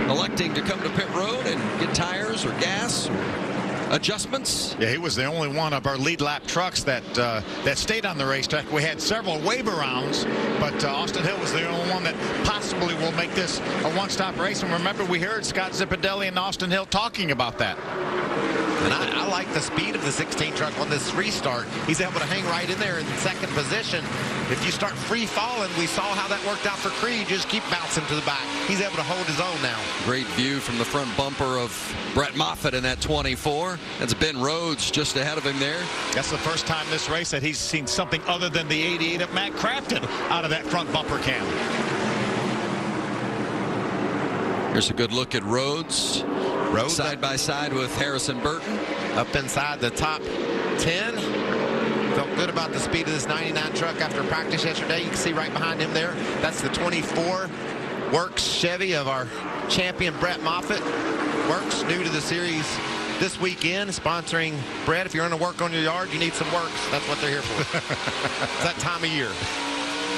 electing to come to pit road and get tires or gas or adjustments. Yeah, he was the only one of our lead lap trucks that stayed on the racetrack. We had several wave arounds, but Austin Hill was the only one that possibly will make this a one-stop race. And remember, we heard Scott Zipadelli and Austin Hill talking about that. And I like the speed of the 16 truck on this restart. He's able to hang right in there in second position. If you start free falling, we saw how that worked out for Creed. Just keep bouncing to the back. He's able to hold his own now. Great view from the front bumper of Brett Moffitt in that 24. That's Ben Rhodes just ahead of him there. That's the first time this race that he's seen something other than the 88 of Matt Crafton out of that front bumper cam. Here's a good look at Rhodes side by side with Harrison Burton. Up inside the top 10. Felt good about the speed of this 99 truck after practice yesterday. You can see right behind him there. That's the 24 Works Chevy of our champion Brett Moffitt. Works new to the series this weekend, sponsoring Brett. If you're going to work on your yard, you need some Works. That's what they're here for. It's that time of year.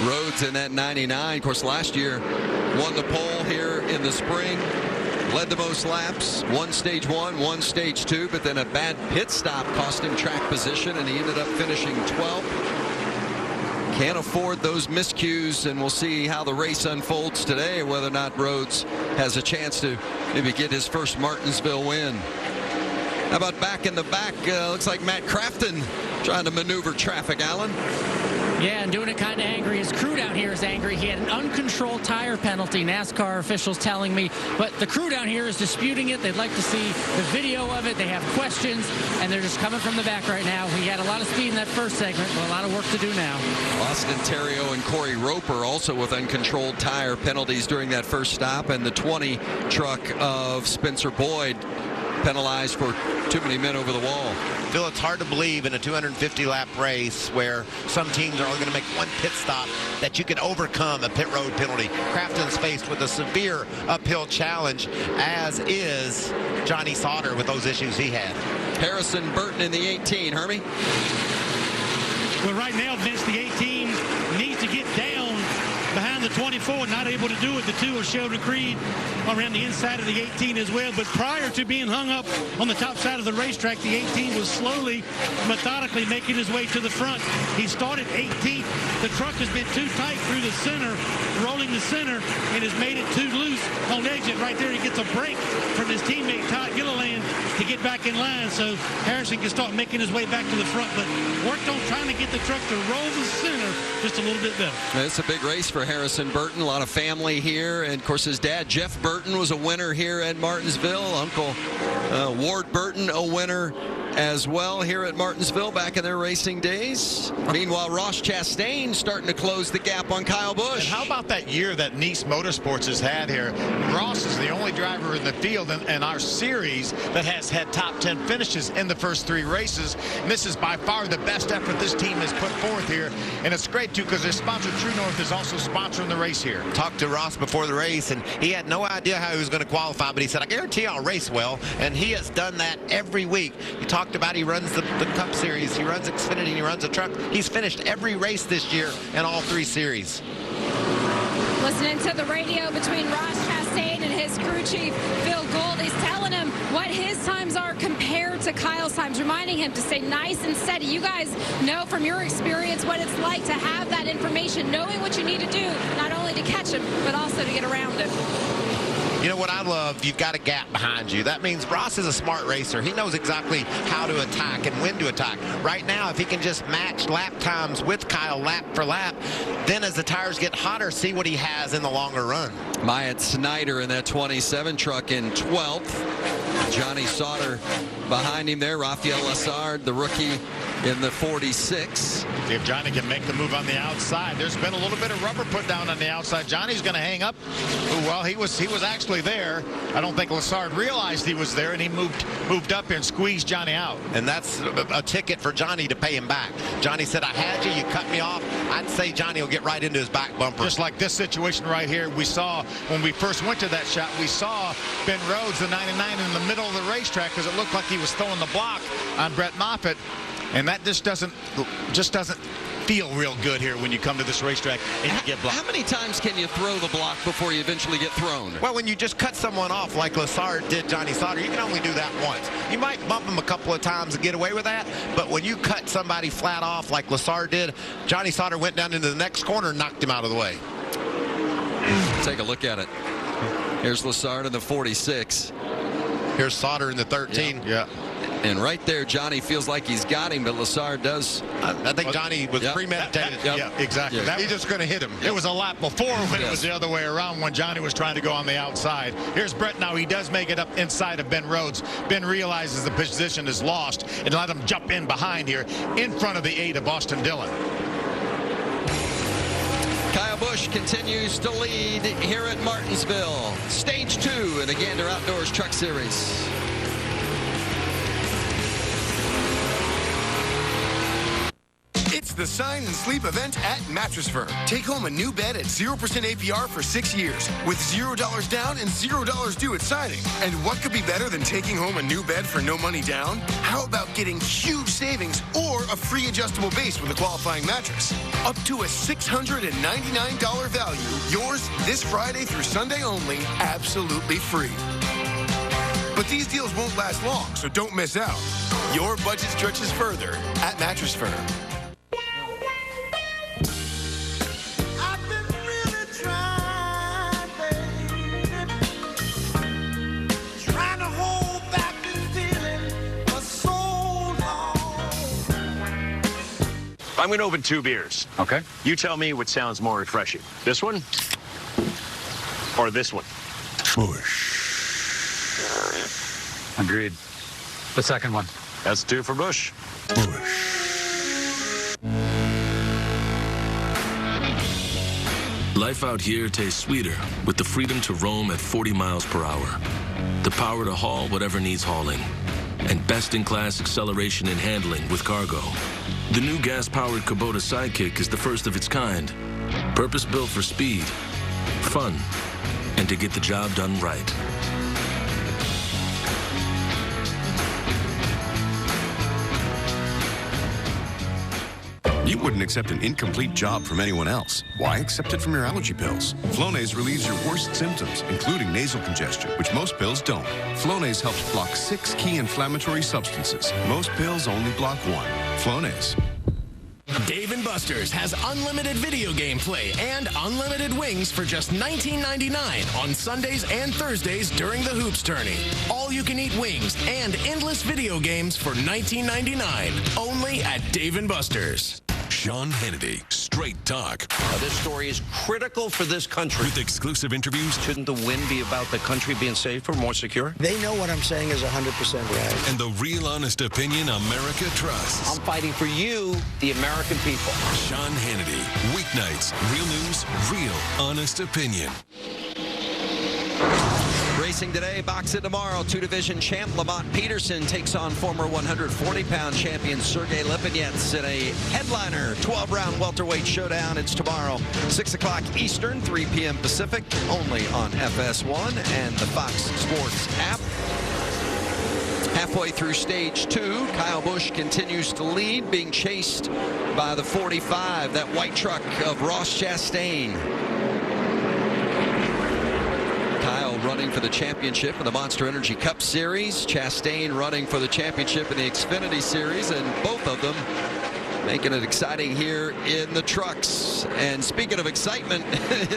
Rhodes in that 99. Of course, last year won the pole here in the spring. Led the most laps, one stage 1, one stage 2, but then a bad pit stop cost him track position, and he ended up finishing 12th. Can't afford those miscues, and we'll see how the race unfolds today, whether or not Rhodes has a chance to maybe get his first Martinsville win. How about back in the back? Looks like Matt Crafton trying to maneuver traffic, Alan. Yeah, and doing it kind of angry. His crew down here is angry. He had an uncontrolled tire penalty, NASCAR officials telling me. But the crew down here is disputing it. They'd like to see the video of it. They have questions, and they're just coming from the back right now. He had a lot of speed in that first segment, but a lot of work to do now. Austin Terrio and Corey Roper also with uncontrolled tire penalties during that first stop, and the 20 truck of Spencer Boyd penalized for too many men over the wall. Phil, it's hard to believe in a 250-lap race where some teams are only going to make one pit stop that you can overcome a pit road penalty. Crafton's faced with a severe uphill challenge, as is Johnny Sauter with those issues he had. Harrison Burton in the 18, Hermie. Well, right now, Vince, the 18 needs to get down behind the 24, not able to do it. The 2 of Sheldon Creed around the inside of the 18 as well. But prior to being hung up on the top side of the racetrack, the 18 was slowly, methodically making his way to the front. He started 18th. The truck has been too tight through the center, rolling the center, and has made it too loose on exit. Right there, he gets a break from his teammate, Todd Gilliland, to get back in line. So Harrison can start making his way back to the front, but worked on trying to get the truck to roll the center just a little bit better. It's a big race for Harrison Burton. A lot of family here, and of course his dad Jeff Burton was a winner here at Martinsville. Uncle Ward Burton a winner as well here at Martinsville back in their racing days. Meanwhile, Ross Chastain starting to close the gap on Kyle Busch. And how about that year that Nice Motorsports has had here? Ross is the only driver in the field in our series that has had top 10 finishes in the first 3 races. And this is by far the best effort this team has put forth here. And it's great, too, because their sponsor, TruNorth, is also sponsoring the race here. Talked to Ross before the race, and he had no idea how he was going to qualify, but he said, I guarantee I'll race well. And he has done that every week. He talked about he runs the Cup Series, he runs Xfinity, he runs a truck. He's finished every race this year in all 3 series. Listening to the radio between Ross Chastain and his crew chief, Phil Gould, he's telling him what his times are compared to Kyle's times, reminding him to stay nice and steady. You guys know from your experience what it's like to have that information, knowing what you need to do, not only to catch him, but also to get around him. You know what I love? You've got a gap behind you. That means Ross is a smart racer. He knows exactly how to attack and when to attack. Right now, if he can just match lap times with Kyle lap for lap, then as the tires get hotter, see what he has in the longer run. Myatt Snyder in that 27 truck in 12th. Johnny Sauter behind him there. Rafael Lessard, the rookie, in the 46. See if Johnny can make the move on the outside. There's been a little bit of rubber put down on the outside. Johnny's going to hang up. Well, he was actually there. I don't think Lessard realized he was there, and he moved up and squeezed Johnny out. And that's a ticket for Johnny to pay him back. Johnny said, I had you. You cut me off. I'd say Johnny will get right into his back bumper. Just like this situation right here, we saw when we first went to that shot, we saw Ben Rhodes, the 99, in the middle of the racetrack because it looked like he was throwing the block on Brett Moffitt. And that just doesn't feel real good here when you come to this racetrack and you get blocked. How many times can you throw the block before you eventually get thrown? Well, when you just cut someone off like Lessard did Johnny Sauter, you can only do that once. You might bump him a couple of times and get away with that, but when you cut somebody flat off like Lessard did, Johnny Sauter went down into the next corner and knocked him out of the way. Take a look at it. Here's Lessard in the 46. Here's Sauter in the 13. Yeah. And right there, Johnny feels like he's got him, but Lessard does. I think Johnny was premeditated. Yeah, exactly. Yeah. He's just going to hit him. It was a lap before when it was the other way around when Johnny was trying to go on the outside. Here's Brett now. He does make it up inside of Ben Rhodes. Ben realizes the position is lost and let him jump in behind here in front of the 8 of Austin Dillon. Kyle Busch continues to lead here at Martinsville. Stage 2 in the Gander Outdoors Truck Series. It's the Sign and Sleep event at Mattress Firm. Take home a new bed at 0% APR for 6 years with $0 down and $0 due at signing. And what could be better than taking home a new bed for no money down? How about getting huge savings or a free adjustable base with a qualifying mattress? Up to a $699 value. Yours this Friday through Sunday only, absolutely free. But these deals won't last long, so don't miss out. Your budget stretches further at Mattress Firm. I'm going to open 2 beers. Okay. You tell me which sounds more refreshing. This one or this one? Busch. Agreed. The second one. That's 2 for Busch. Life out here tastes sweeter with the freedom to roam at 40 miles per hour. The power to haul whatever needs hauling. And best-in-class acceleration and handling with cargo. The new gas-powered Kubota Sidekick is the first of its kind. Purpose-built for speed, fun, and to get the job done right. You wouldn't accept an incomplete job from anyone else. Why accept it from your allergy pills? Flonase relieves your worst symptoms, including nasal congestion, which most pills don't. Flonase helps block 6 key inflammatory substances. Most pills only block 1. Flonase. Dave & Buster's has unlimited video game play and unlimited wings for just $19.99 on Sundays and Thursdays during the Hoops Tourney. All-you-can-eat wings and endless video games for $19.99 only at Dave & Buster's. Sean Hannity, Straight Talk. This story is critical for this country. With exclusive interviews. Shouldn't the win be about the country being safer, more secure? They know what I'm saying is 100% right. And the real honest opinion America trusts. I'm fighting for you, the American people. Sean Hannity, weeknights, real news, real honest opinion. Racing today, box it tomorrow. 2-division champ Lamont Peterson takes on former 140-pound champion Sergey Lipinets in a headliner 12-round welterweight showdown. It's tomorrow, 6 o'clock Eastern, 3 p.m. Pacific, only on FS1 and the Fox Sports app. Halfway through stage 2, Kyle Busch continues to lead, being chased by the 45, that white truck of Ross Chastain. Kyle running for the championship in the Monster Energy Cup Series. Chastain running for the championship in the Xfinity Series, and both of them making it exciting here in the trucks. And speaking of excitement,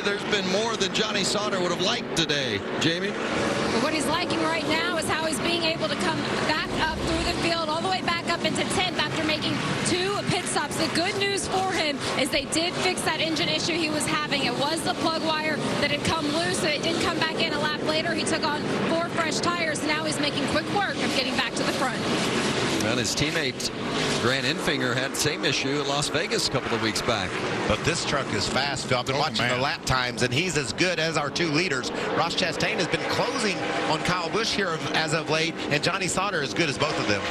there's been more than Johnny Sauter would have liked today. Jamie? But what he's liking right now is how he's being able to come back up through the field, all the way back up into 10th after making 2 pit stops. The good news for him is they did fix that engine issue he was having. It was the plug wire that had come loose, so it did come back in a lap later. He took on 4 fresh tires. Now he's making quick work of getting back to the front. Well, his teammate Grant Enfinger had the same issue at Las Vegas a couple of weeks back. But this truck is fast, Phil. I've been watching the lap times, and he's as good as our 2 leaders. Ross Chastain has been closing on Kyle Busch here as of late, and Johnny Sauter as good as both of them.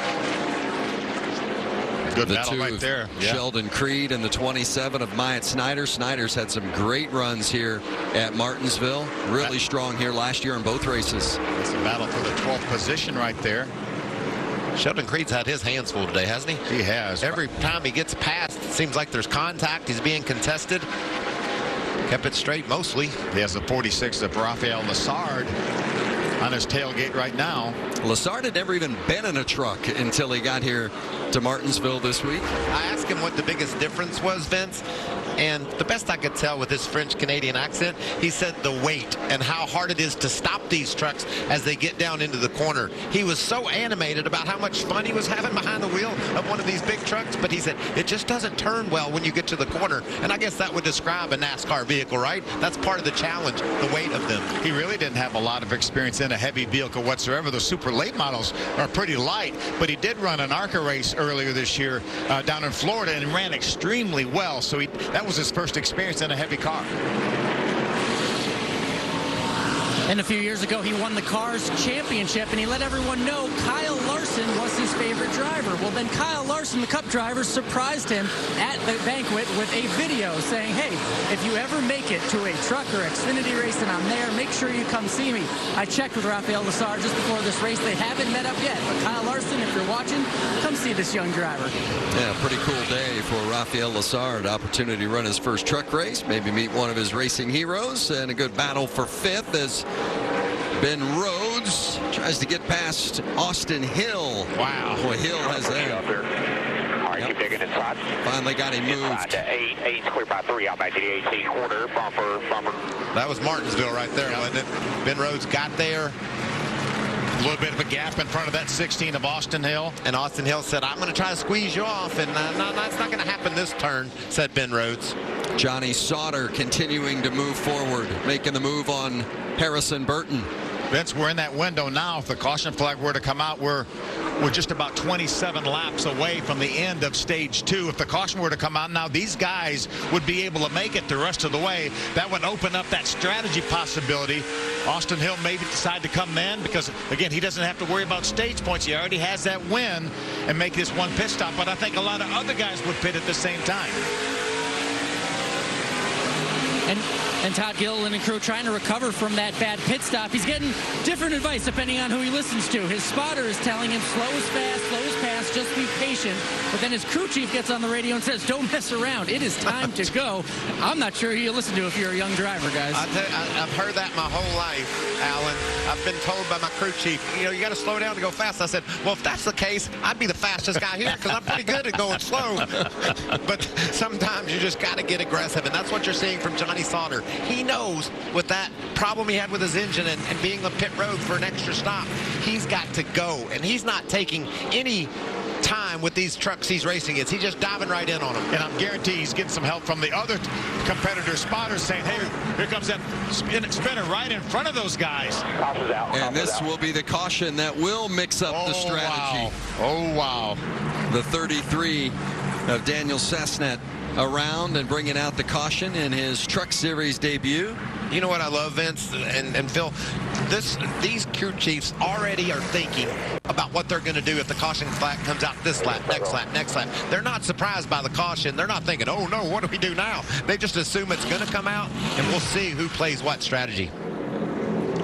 Good The battle 2 right there. of Sheldon Creed and the 27 of Myatt Snider. Snider's had some great runs here at Martinsville. Really strong here last year in both races. It's a battle for the 12th position right there. Sheldon Creed's had his hands full today, hasn't he? He has. Every time he gets past, it seems like there's contact. He's being contested. Kept it straight mostly. He has the 46 of Rafael Lessard on his tailgate right now. Lessard had never even been in a truck until he got here to Martinsville this week. I asked him what the biggest difference was, Vince, and the best I could tell with his French-Canadian accent, he said the weight and how hard it is to stop these trucks as they get down into the corner. He was so animated about how much fun he was having behind the wheel of one of these big trucks, but he said it just doesn't turn well when you get to the corner, and I guess that would describe a NASCAR vehicle, right? That's part of the challenge, the weight of them. He really didn't have a lot of experience in a heavy vehicle whatsoever. The super late models are pretty light, but he did run an ARCA race earlier this year down in Florida and ran extremely well, so that was his first experience in a heavy car. And a few years ago, he won the Cars Championship, and he let everyone know Kyle Larson was his favorite driver. Well, then Kyle Larson, the Cup driver, surprised him at the banquet with a video saying, hey, if you ever make it to a truck or Xfinity race and I'm there, make sure you come see me. I checked with Rafael Lessard just before this race. They haven't met up yet, but Kyle Larson, if you're watching, come see this young driver. Yeah, pretty cool day for Rafael Lessard. Opportunity to run his first truck race, maybe meet one of his racing heroes, and a good battle for 5th as Ben Rhodes tries to get past Austin Hill. Wow. Boy, Hill has that. All right, keep digging inside. Finally got him moved. To 8, clear by 3, out back to the 18 quarter, bumper. That was Martinsville right there, wasn't it? Ben Rhodes got there. A little bit of a gap in front of that 16 of Austin Hill. And Austin Hill said, I'm going to try to squeeze you off, and no, that's not going to happen this turn, said Ben Rhodes. Johnny Sauter continuing to move forward, making the move on Harrison Burton. Vince, we're in that window now. If the caution flag were to come out, we're just about 27 laps away from the end of stage 2. If the caution were to come out now, these guys would be able to make it the rest of the way. That would open up that strategy possibility. Austin Hill maybe decide to come in because, again, he doesn't have to worry about stage points. He already has that win and make this one pit stop. But I think a lot of other guys would pit at the same time. And Todd Gilliland and crew trying to recover from that bad pit stop. He's getting different advice depending on who he listens to. His spotter is telling him slow as fast, just be patient. But then his crew chief gets on the radio and says, don't mess around. It is time to go. I'm not sure who you listen to if you're a young driver, guys. I've heard that my whole life, Alan. I've been told by my crew chief, you got to slow down to go fast. I said, well, if that's the case, I'd be the fastest guy here because I'm pretty good at going slow. But sometimes you just got to get aggressive, and that's what you're seeing from Johnny Sauter. He knows with that problem he had with his engine and being on pit road for an extra stop, he's got to go, and he's not taking any time with these trucks he's racing against. He's just diving right in on them. And I'm guaranteed he's getting some help from the other competitor spotters saying, hey, here comes that spinner right in front of those guys. And this will be the caution that will mix up the strategy. Wow. Oh, wow. The 33 of Daniel Cessnet around and bringing out the caution in his Truck Series debut. You know what I love, Vince and Phil? These crew chiefs already are thinking about what they're going to do if the caution flag comes out this lap, next lap. They're not surprised by the caution. They're not thinking, oh, no, what do we do now? They just assume it's going to come out, and we'll see who plays what strategy.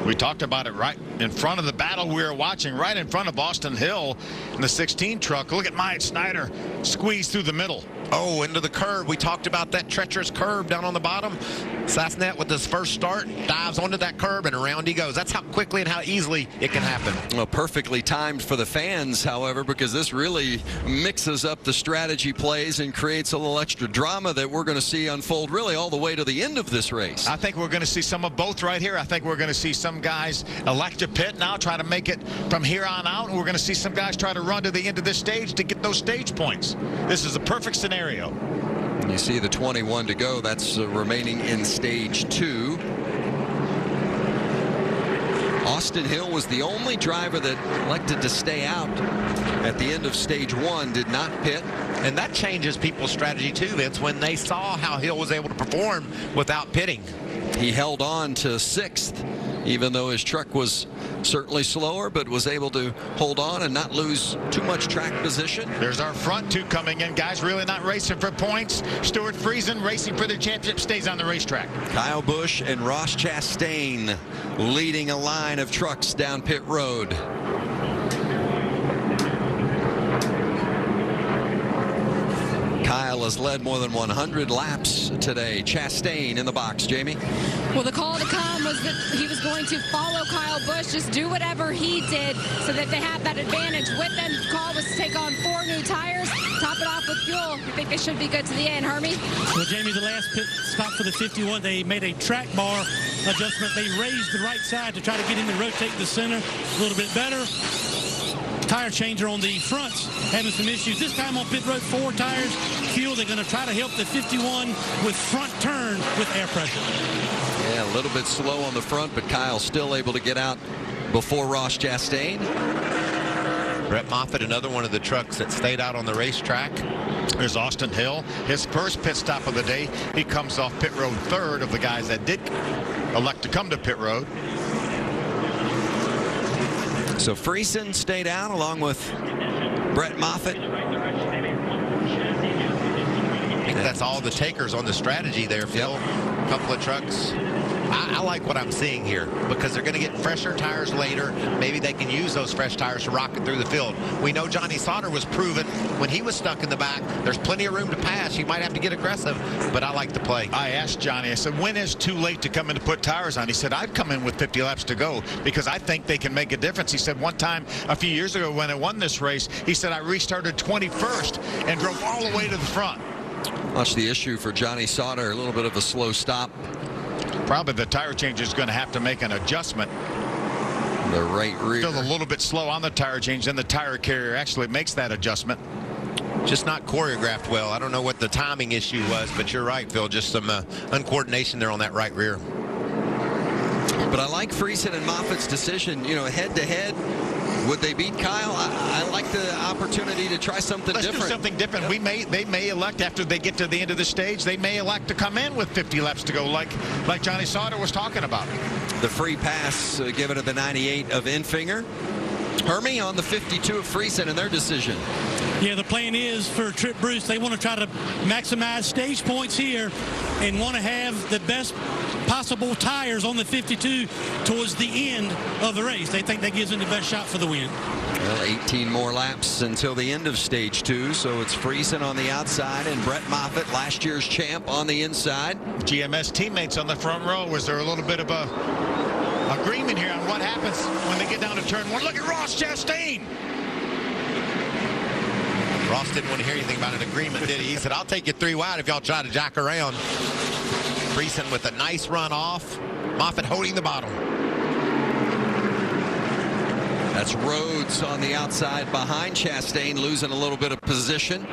We talked about it right in front of the battle we were watching, right in front of Austin Hill in the 16 truck. Look at Myatt Snider squeeze through the middle. Oh, into the curb. We talked about that treacherous curb down on the bottom. Cessnet with his first start dives onto that curb and around he goes. That's how quickly and how easily it can happen. Well, perfectly timed for the fans, however, because this really mixes up the strategy plays and creates a little extra drama that we're going to see unfold really all the way to the end of this race. I think we're going to see some of both right here. I think we're going to see some guys elect to pit now, try to make it from here on out, and we're going to see some guys try to run to the end of this stage to get those stage points. This is a perfect scenario. You see the 21 to go. That's remaining in stage 2. Austin Hill was the only driver that elected to stay out at the end of stage 1, did not pit. And that changes people's strategy too, Vince, when they saw how Hill was able to perform without pitting. He held on to 6th, even though his truck was certainly slower, but was able to hold on and not lose too much track position. There's our front 2 coming in. Guys really not racing for points. Stuart Friesen racing for the championship, stays on the racetrack. Kyle Busch and Ross Chastain leading a line of trucks down pit road. Kyle has led more than 100 laps today. Chastain in the box. Jamie? Well, the call to come was that he was going to follow Kyle Busch, just do whatever he did so that they have that advantage. With them, the call was to take on 4 new tires, top it off with fuel. I think they should be good to the end. Hermie? Well, Jamie, the last pit stop for the 51, they made a track bar adjustment. They raised the right side to try to get him to rotate the center a little bit better. Tire changer on the fronts having some issues. This time on pit road, 4 tires. Fuel, they're going to try to help the 51 with front turn with air pressure. Yeah, a little bit slow on the front, but Kyle still able to get out before Ross Chastain. Brett Moffitt, another one of the trucks that stayed out on the racetrack. There's Austin Hill, his first pit stop of the day. He comes off pit road 3rd of the guys that did elect to come to pit road. So Friesen stayed out along with Brett Moffitt. I think that's all the takers on the strategy there, Phil. A couple of trucks. I like what I'm seeing here because they're going to get fresher tires later. Maybe they can use those fresh tires to rocket through the field. We know Johnny Sauter was proven when he was stuck in the back. There's plenty of room to pass. You might have to get aggressive, but I like the play. I asked Johnny, I said, when is too late to come in to put tires on? He said, I'd come in with 50 laps to go because I think they can make a difference. He said one time a few years ago when I won this race, he said, I restarted 21st and drove all the way to the front. Much the issue for Johnny Sauter, a little bit of a slow stop. Probably the tire changer is going to have to make an adjustment. The right rear. Still a little bit slow on the tire change, then the tire carrier actually makes that adjustment. Just not choreographed well. I don't know what the timing issue was, but you're right, Phil. Just some uncoordination there on that right rear. But I like Friesen and Moffitt's decision, you know, head-to-head. Would they beat Kyle? I like the opportunity to try something different. Let's do something different. They may elect after they get to the end of the stage, they may elect to come in with 50 laps to go, like Johnny Sauter was talking about. The free pass given to the 98 of Infinger. Hermie on the 52 of Friesen and their decision. Yeah, the plan is for Trip Bruce, they want to try to maximize stage points here and want to have the best possible tires on the 52 towards the end of the race. They think that gives them the best shot for the win. Well, 18 more laps until the end of stage 2, so it's Friesen on the outside and Brett Moffitt, last year's champ, on the inside. GMS teammates on the front row. Was there a little bit of a agreement here on what happens when they get down to turn 1? Look at Ross Chastain. Ross didn't want to hear anything about an agreement, did he? He said, I'll take you 3 wide if y'all try to jack around. Friesen with a nice run off. Moffitt holding the bottom. That's Rhodes on the outside behind Chastain, losing a little bit of position.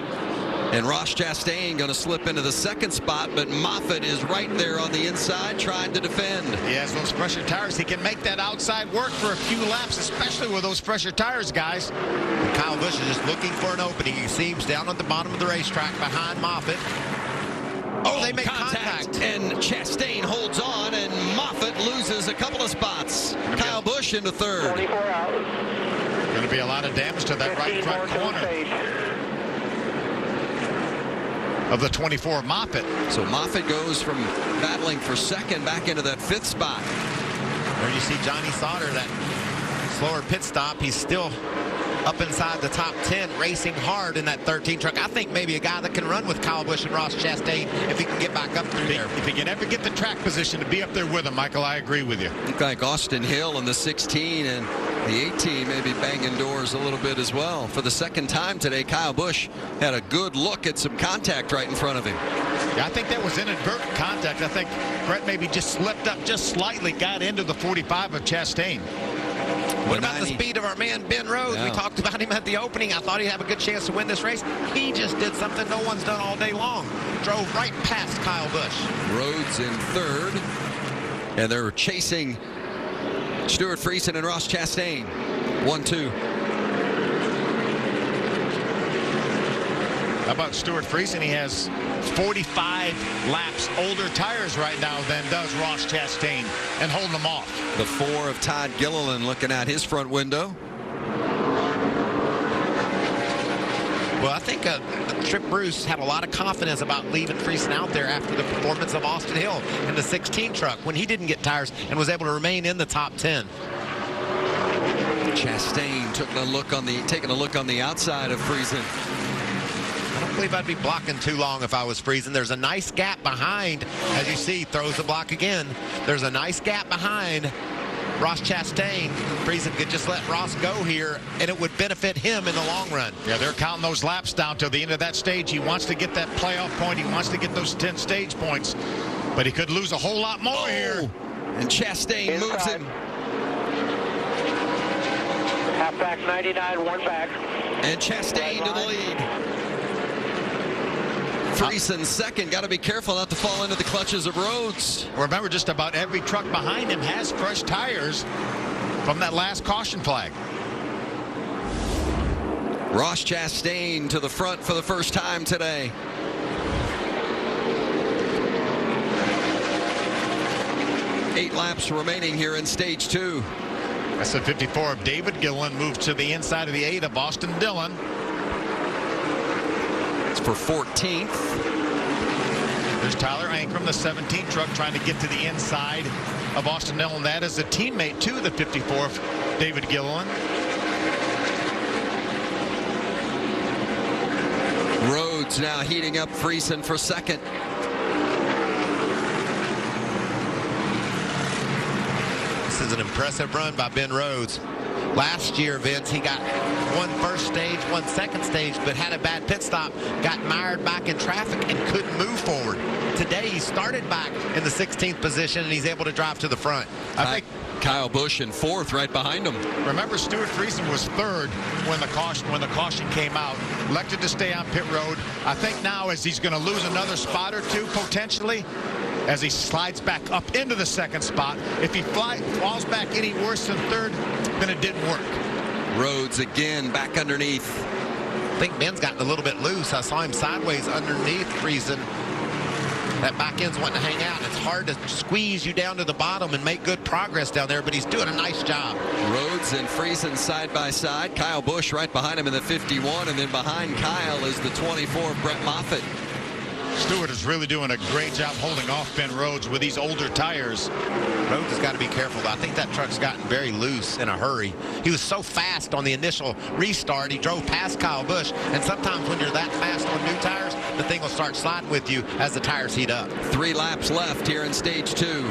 And Ross Chastain going to slip into the 2nd spot, but Moffitt is right there on the inside trying to defend. He has those fresher tires. He can make that outside work for a few laps, especially with those fresher tires, guys. And Kyle Busch is just looking for an opening. He seems down at the bottom of the racetrack behind Moffitt. Oh, they make contact. And Chastain holds on, and Moffitt loses a couple of spots. Kyle Busch into 3rd. 24 out. Going to be a lot of damage to that right front corner of the 24 Moffitt. So Moffitt goes from battling for 2nd back into that 5th spot. There you see Johnny Sauter, that slower pit stop. He's still up inside the top 10, racing hard in that 13 truck. I think maybe a guy that can run with Kyle Busch and Ross Chastain if he can get back up through there. If he can ever get the track position to be up there with him, Michael, I agree with you. Look like Austin Hill in the 16 and the 18 maybe banging doors a little bit as well. For the 2nd time today, Kyle Busch had a good look at some contact right in front of him. Yeah, I think that was inadvertent contact. I think Brett maybe just slipped up just slightly, got into the 45 of Chastain. What about the speed of our man, Ben Rhodes? Yeah. We talked about him at the opening. I thought he'd have a good chance to win this race. He just did something no one's done all day long. Drove right past Kyle Busch. Rhodes in 3rd. And they're chasing Stuart Friesen and Ross Chastain. 1-2. How about Stuart Friesen? He has 45 laps older tires right now than does Ross Chastain, and holding them off. The 4 of Todd Gilliland looking out his front window. Well, I think Trip Bruce had a lot of confidence about leaving Friesen out there after the performance of Austin Hill in the 16 truck when he didn't get tires and was able to remain in the top 10. Chastain taking a look on the outside of Friesen. I don't believe I'd be blocking too long if I was Friesen. There's a nice gap behind. As you see, throws the block again. There's a nice gap behind Ross Chastain. Friesen could just let Ross go here, and it would benefit him in the long run. Yeah, they're counting those laps down till the end of that stage. He wants to get that playoff point. He wants to get those 10 stage points, but he could lose a whole lot more here. And Chastain moves him. Half back 99, 1 back. And Chastain to the lead. Friesen second. Got to be careful not to fall into the clutches of Rhodes. Remember, just about every truck behind him has fresh tires from that last caution flag. Ross Chastain to the front for the first time today. Eight laps remaining here in stage 2. That's the 54 of David Gilliland, moves to the inside of the 8 of Austin Dillon. It's for 14th. There's Tyler Ankrum, the 17 truck, trying to get to the inside of Austin Dillon. That is a teammate to the 54 of David Gilliland. Rhodes now heating up Friesen for second. This is an impressive run by Ben Rhodes. Last year, Vince, he got one first stage, one second stage, but had a bad pit stop, got mired back in traffic, and couldn't move forward. Today, he started back in the 16th position, and he's able to drive to the front. I think Kyle Busch in 4th right behind him. Remember, Stuart Friesen was 3rd when the caution came out. Elected to stay on pit road. I think now, as he's going to lose another spot or two, potentially, as he slides back up into the 2nd spot. If he falls back any worse than 3rd, then it didn't work. Rhodes again back underneath. I think Ben's gotten a little bit loose. I saw him sideways underneath Friesen. That back end's wanting to hang out. It's hard to squeeze you down to the bottom and make good progress down there, but he's doing a nice job. Rhodes and Friesen side by side. Kyle Busch right behind him in the 51, and then behind Kyle is the 24, Brett Moffitt. Stewart is really doing a great job holding off Ben Rhodes with these older tires. Rhodes has got to be careful. I think that truck's gotten very loose in a hurry. He was so fast on the initial restart. He drove past Kyle Busch, and sometimes when you're that fast on new tires, the thing will start sliding with you as the tires heat up. 3 laps left here in stage 2.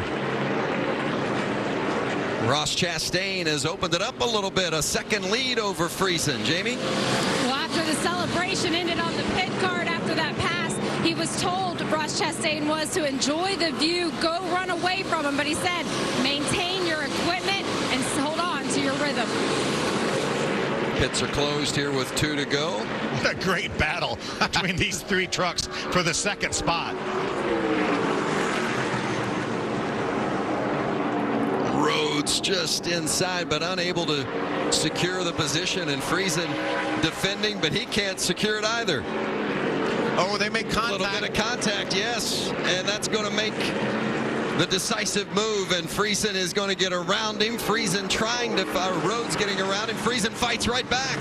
Ross Chastain has opened it up a little bit. A second lead over Friesen. Jamie? Well, after the celebration ended on the pit card after that pass, he was told, Ross Chastain was, to enjoy the view, go run away from him. But he said, maintain your equipment and hold on to your rhythm. Pits are closed here with 2 to go. What a great battle between these 3 trucks for the 2nd spot. Rhodes just inside, but unable to secure the position, and Friesen defending, but he can't secure it either. Oh, they make contact. A little bit of contact, yes, and that's going to make the decisive move, and Friesen is going to get around him. Friesen trying to, Rhodes getting around him. Friesen fights right back.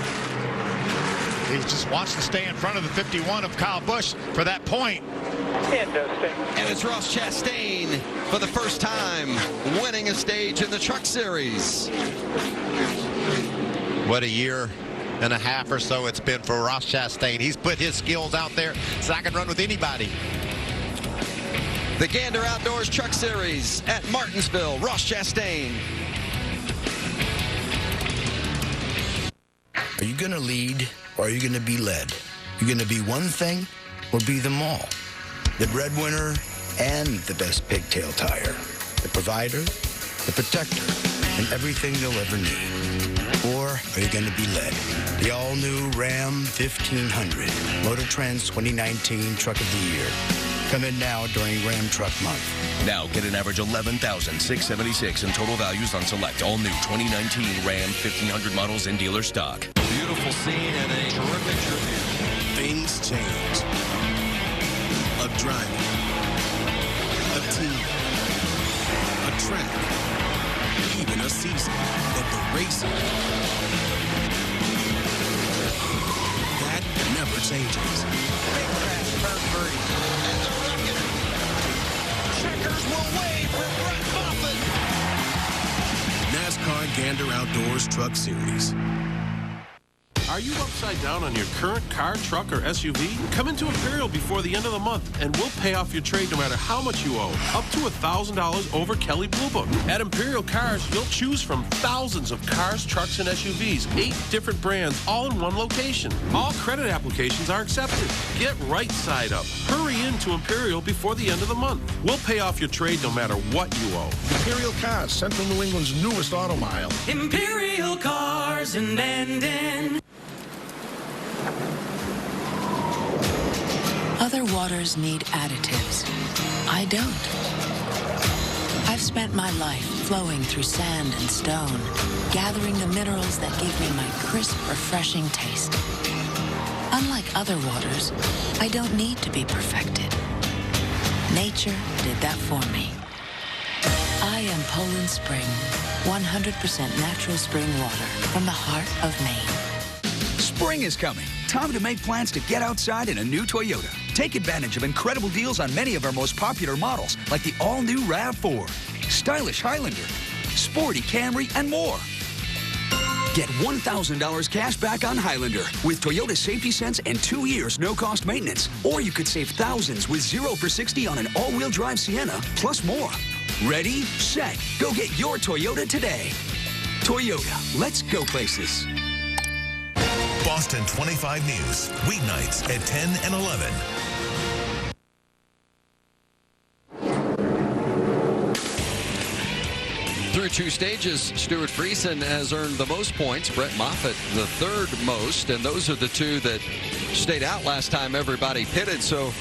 He just wants to stay in front of the 51 of Kyle Busch for that point. And it's Ross Chastain for the first time winning a stage in the Truck Series. What a year and a half or so it's been for Ross Chastain. He's put his skills out there so I can run with anybody. The Gander Outdoors Truck Series at Martinsville. Ross Chastain. Are you going to lead or are you going to be led? You're going to be one thing or be them all? The breadwinner and the best pigtail tire. The provider, the protector, and everything you'll ever need. Or are you going to be led? The all-new Ram 1500, Motor Trend's 2019 Truck of the Year. Come in now during Ram Truck Month. Now get an average $11,676 in total values on select all new 2019 Ram 1500 models in dealer stock. Beautiful scene and a terrific tribute. Things change. A driver, a team, a track, even a season. But the racing, that never changes. Big crash, turn 30. And the rocket. Checkers will wave for Brett Moffitt. NASCAR Gander Outdoors Truck Series. Are you upside down on your current car, truck, or SUV? Come into Imperial before the end of the month, and we'll pay off your trade no matter how much you owe. Up to $1,000 over Kelley Blue Book. At Imperial Cars, you'll choose from thousands of cars, trucks, and SUVs. 8 different brands, all in one location. All credit applications are accepted. Get right side up. Hurry into Imperial before the end of the month. We'll pay off your trade no matter what you owe. Imperial Cars, Central New England's newest auto mile. Imperial Cars in Mendon. Other waters need additives. I don't. I've spent my life flowing through sand and stone, gathering the minerals that give me my crisp, refreshing taste. Unlike other waters, I don't need to be perfected. Nature did that for me. I am Poland Spring, 100% natural spring water from the heart of Maine. Spring is coming. Time to make plans to get outside in a new Toyota. Take advantage of incredible deals on many of our most popular models, like the all-new RAV4, stylish Highlander, sporty Camry, and more. Get $1,000 cash back on Highlander with Toyota Safety Sense and 2 years no-cost maintenance. Or you could save thousands with 0 for 60 on an all-wheel drive Sienna, plus more. Ready, set, go get your Toyota today. Toyota, let's go places. Boston 25 News, weeknights at 10 and 11. Through 2 stages, Stuart Friesen has earned the most points. Brett Moffitt the 3rd most, and those are the 2 that stayed out last time everybody pitted. So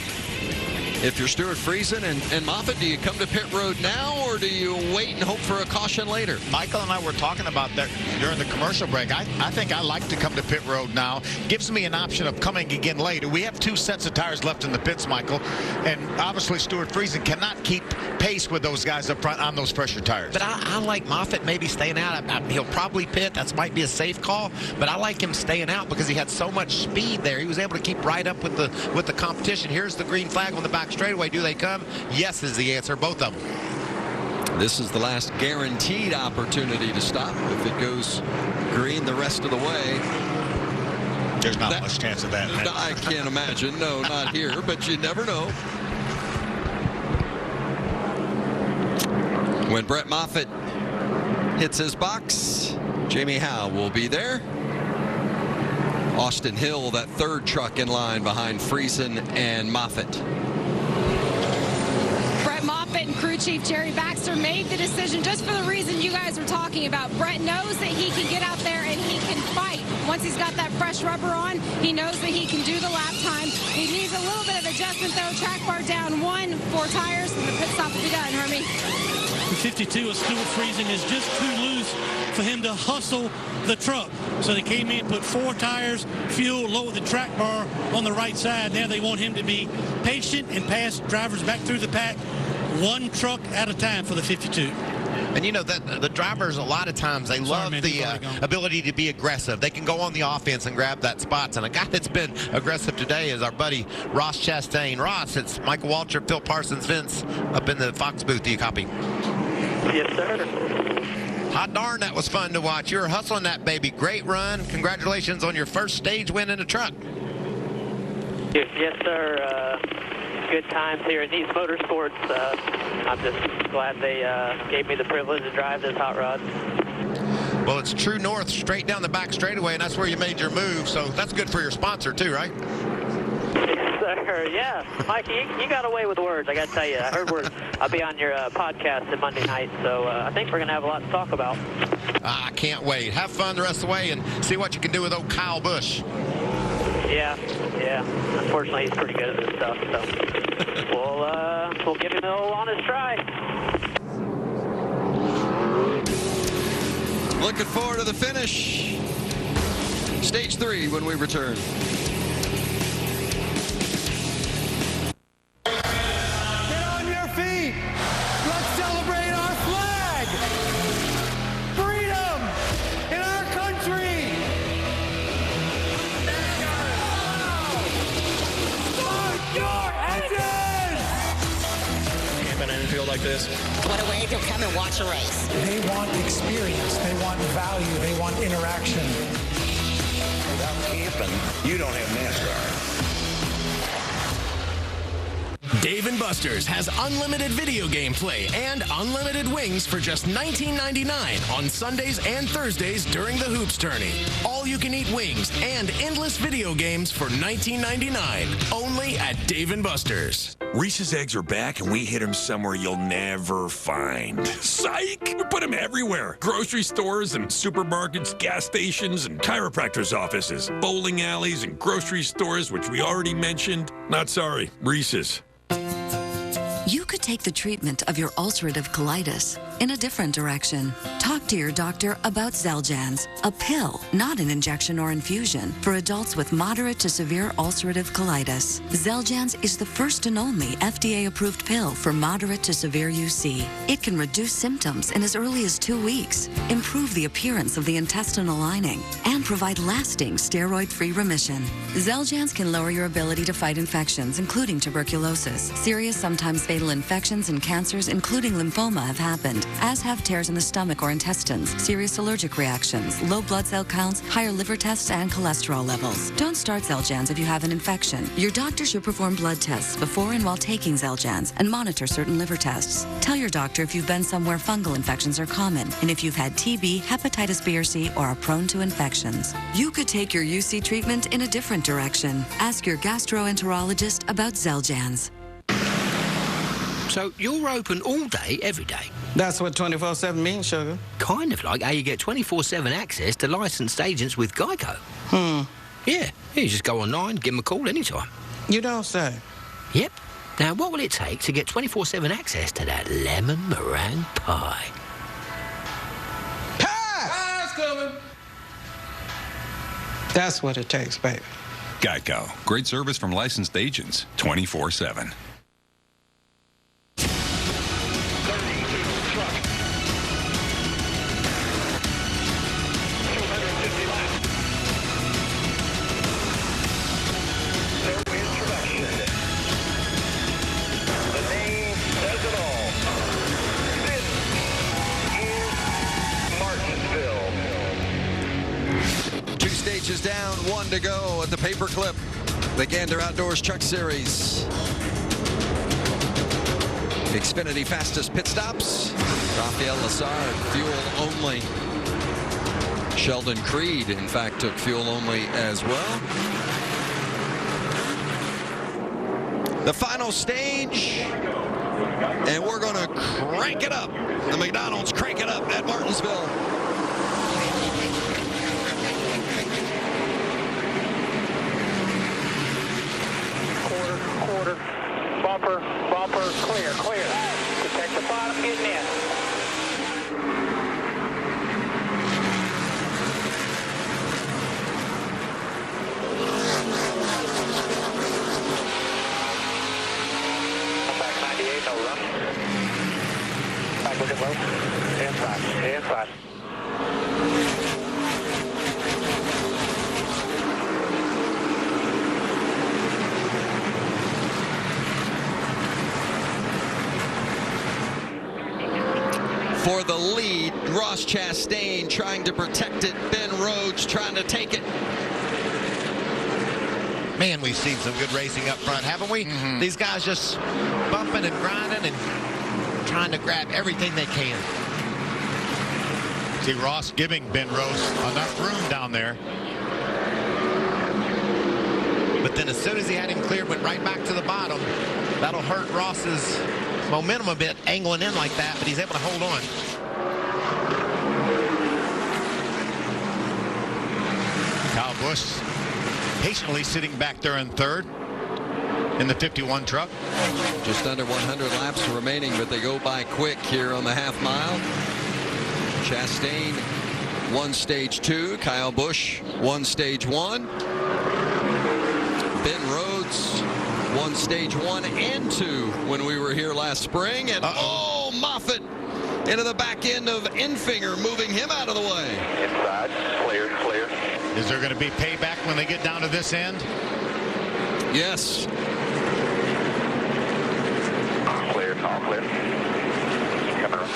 if you're Stuart Friesen and Moffitt, do you come to pit road now, or do you wait and hope for a caution later? Michael and I were talking about that during the commercial break. I think I like to come to pit road now. Gives me an option of coming again later. We have 2 sets of tires left in the pits, Michael, and obviously Stuart Friesen cannot keep pace with those guys up front on those pressure tires. But I like Moffitt maybe staying out. He'll probably pit. That might be a safe call, but I like him staying out because he had so much speed there. He was able to keep right up with the competition. Here's the green flag on the back straightaway. Do they come? Yes is the answer, both of them. This is the last guaranteed opportunity to stop. If it goes green the rest of the way, there's not much chance of that. I can't imagine. No, not here, but you never know. When Brett Moffitt hits his box, Jamie Howe will be there. Austin Hill, that 3rd truck in line behind Friesen and Moffitt. Brett Moffitt and crew chief Jerry Baxter made the decision just for the reason you guys were talking about. Brett knows that he can get out there and he can fight. Once he's got that fresh rubber on, he knows that he can do the lap time. He needs a little bit of adjustment, though. Track bar down 1, 4 tires, and the pit stop will be done, Hermie. The 52 of Stuart Friesen is just too loose for him to hustle the truck. So they came in, put 4 tires, fuel, lowered the track bar on the right side. Now they want him to be patient and pass drivers back through the pack 1 truck at a time for the 52. And you know that the drivers, a lot of times, they love the ability to be aggressive. They can go on the offense and grab that spots. And a guy that's been aggressive today is our buddy Ross Chastain. Ross, it's Michael Waltrip, Phil Parsons, Vince up in the Fox booth. Do you copy? Yes, sir. Hot darn, that was fun to watch. You were hustling that baby. Great run. Congratulations on your first stage win in a truck. Yes, sir. Good times here at East Motorsports. I'm just glad they gave me the privilege to drive this hot rod. Well, it's TruNorth straight down the back straightaway, and that's where you made your move. So that's good for your sponsor, too, right? Yes, sir. Yeah. Mike, you got away with words, I got to tell you. I heard I'll be on your podcast on Monday night, so I think we're going to have a lot to talk about. I can't wait. Have fun the rest of the way and see what you can do with old Kyle Busch. Yeah. Unfortunately, he's pretty good at this stuff, so we'll give him a little honest try. Looking forward to the finish. Stage 3 when we return. Get on your feet. Let's celebrate our flag. Freedom in our country. Start your engines. I've been in a field like this. What a way to come and watch a race. They want experience. They want value. They want interaction. Without camping, you don't have NASCAR. Dave & Buster's has unlimited video game play and unlimited wings for just $19.99 on Sundays and Thursdays during the Hoops Tourney. All-you-can-eat wings and endless video games for $19.99 only at Dave & Buster's. Reese's eggs are back, and we hit them somewhere you'll never find. Psych! We put them everywhere. Grocery stores and supermarkets, gas stations, and chiropractors' offices. Bowling alleys and grocery stores, which we already mentioned. Not sorry, Reese's. You could take the treatment of your ulcerative colitis in a different direction. Talk to your doctor about Xeljanz, a pill, not an injection or infusion, for adults with moderate to severe ulcerative colitis. Xeljanz is the first and only FDA-approved pill for moderate to severe UC. It can reduce symptoms in as early as 2 weeks, improve the appearance of the intestinal lining, and provide lasting steroid-free remission. Xeljanz can lower your ability to fight infections, including tuberculosis. Serious, sometimes fatal infections and cancers, including lymphoma, have happened, as have tears in the stomach or intestines, serious allergic reactions, low blood cell counts, higher liver tests, and cholesterol levels. Don't start Xeljanz if you have an infection. Your doctor should perform blood tests before and while taking Xeljanz and monitor certain liver tests. Tell your doctor if you've been somewhere fungal infections are common and if you've had TB, hepatitis B or C, or are prone to infections. You could take your UC treatment in a different direction. Ask your gastroenterologist about Xeljanz. So you're open all day, every day? That's what 24/7 means, sugar. Kind of like how you get 24/7 access to licensed agents with Geico. Yeah, you just go online, give them a call anytime. You don't say. Yep. Now, what will it take to get 24/7 access to that lemon meringue pie? Pie's coming. That's what it takes, baby. Geico. Great service from licensed agents 24/7. Stages down, 1 to go at the paperclip. The Gander Outdoors Truck Series. Xfinity fastest pit stops. Rafael Lessard, fuel only. Sheldon Creed, in fact, took fuel only as well. The final stage, and we're going to crank it up. The McDonald's crank it up at Martinsville. Quarter, bumper, clear. Protect the bottom, getting in. Back 98, no rush. Back looking low. Inside. For the lead, Ross Chastain trying to protect it. Ben Rhodes trying to take it. Man, we've seen some good racing up front, haven't we? These guys just bumping and grinding and trying to grab everything they can. See Ross giving Ben Rhodes enough room down there. But then as soon as he had him cleared, went right back to the bottom. That'll hurt Ross's momentum a bit, angling in like that, but he's able to hold on. Kyle Busch patiently sitting back there in third in the 51 truck. Just under 100 laps remaining, but they go by quick here on the half mile. Chastain won stage 2. Kyle Busch won stage 1. Ben Rhodes won stage 1 and 2 when we were here last spring. And Moffitt into the back end of Enfinger, moving him out of the way. Inside, clear, clear. Is there going to be payback when they get down to this end? Yes. Clear, all clear. Coming around.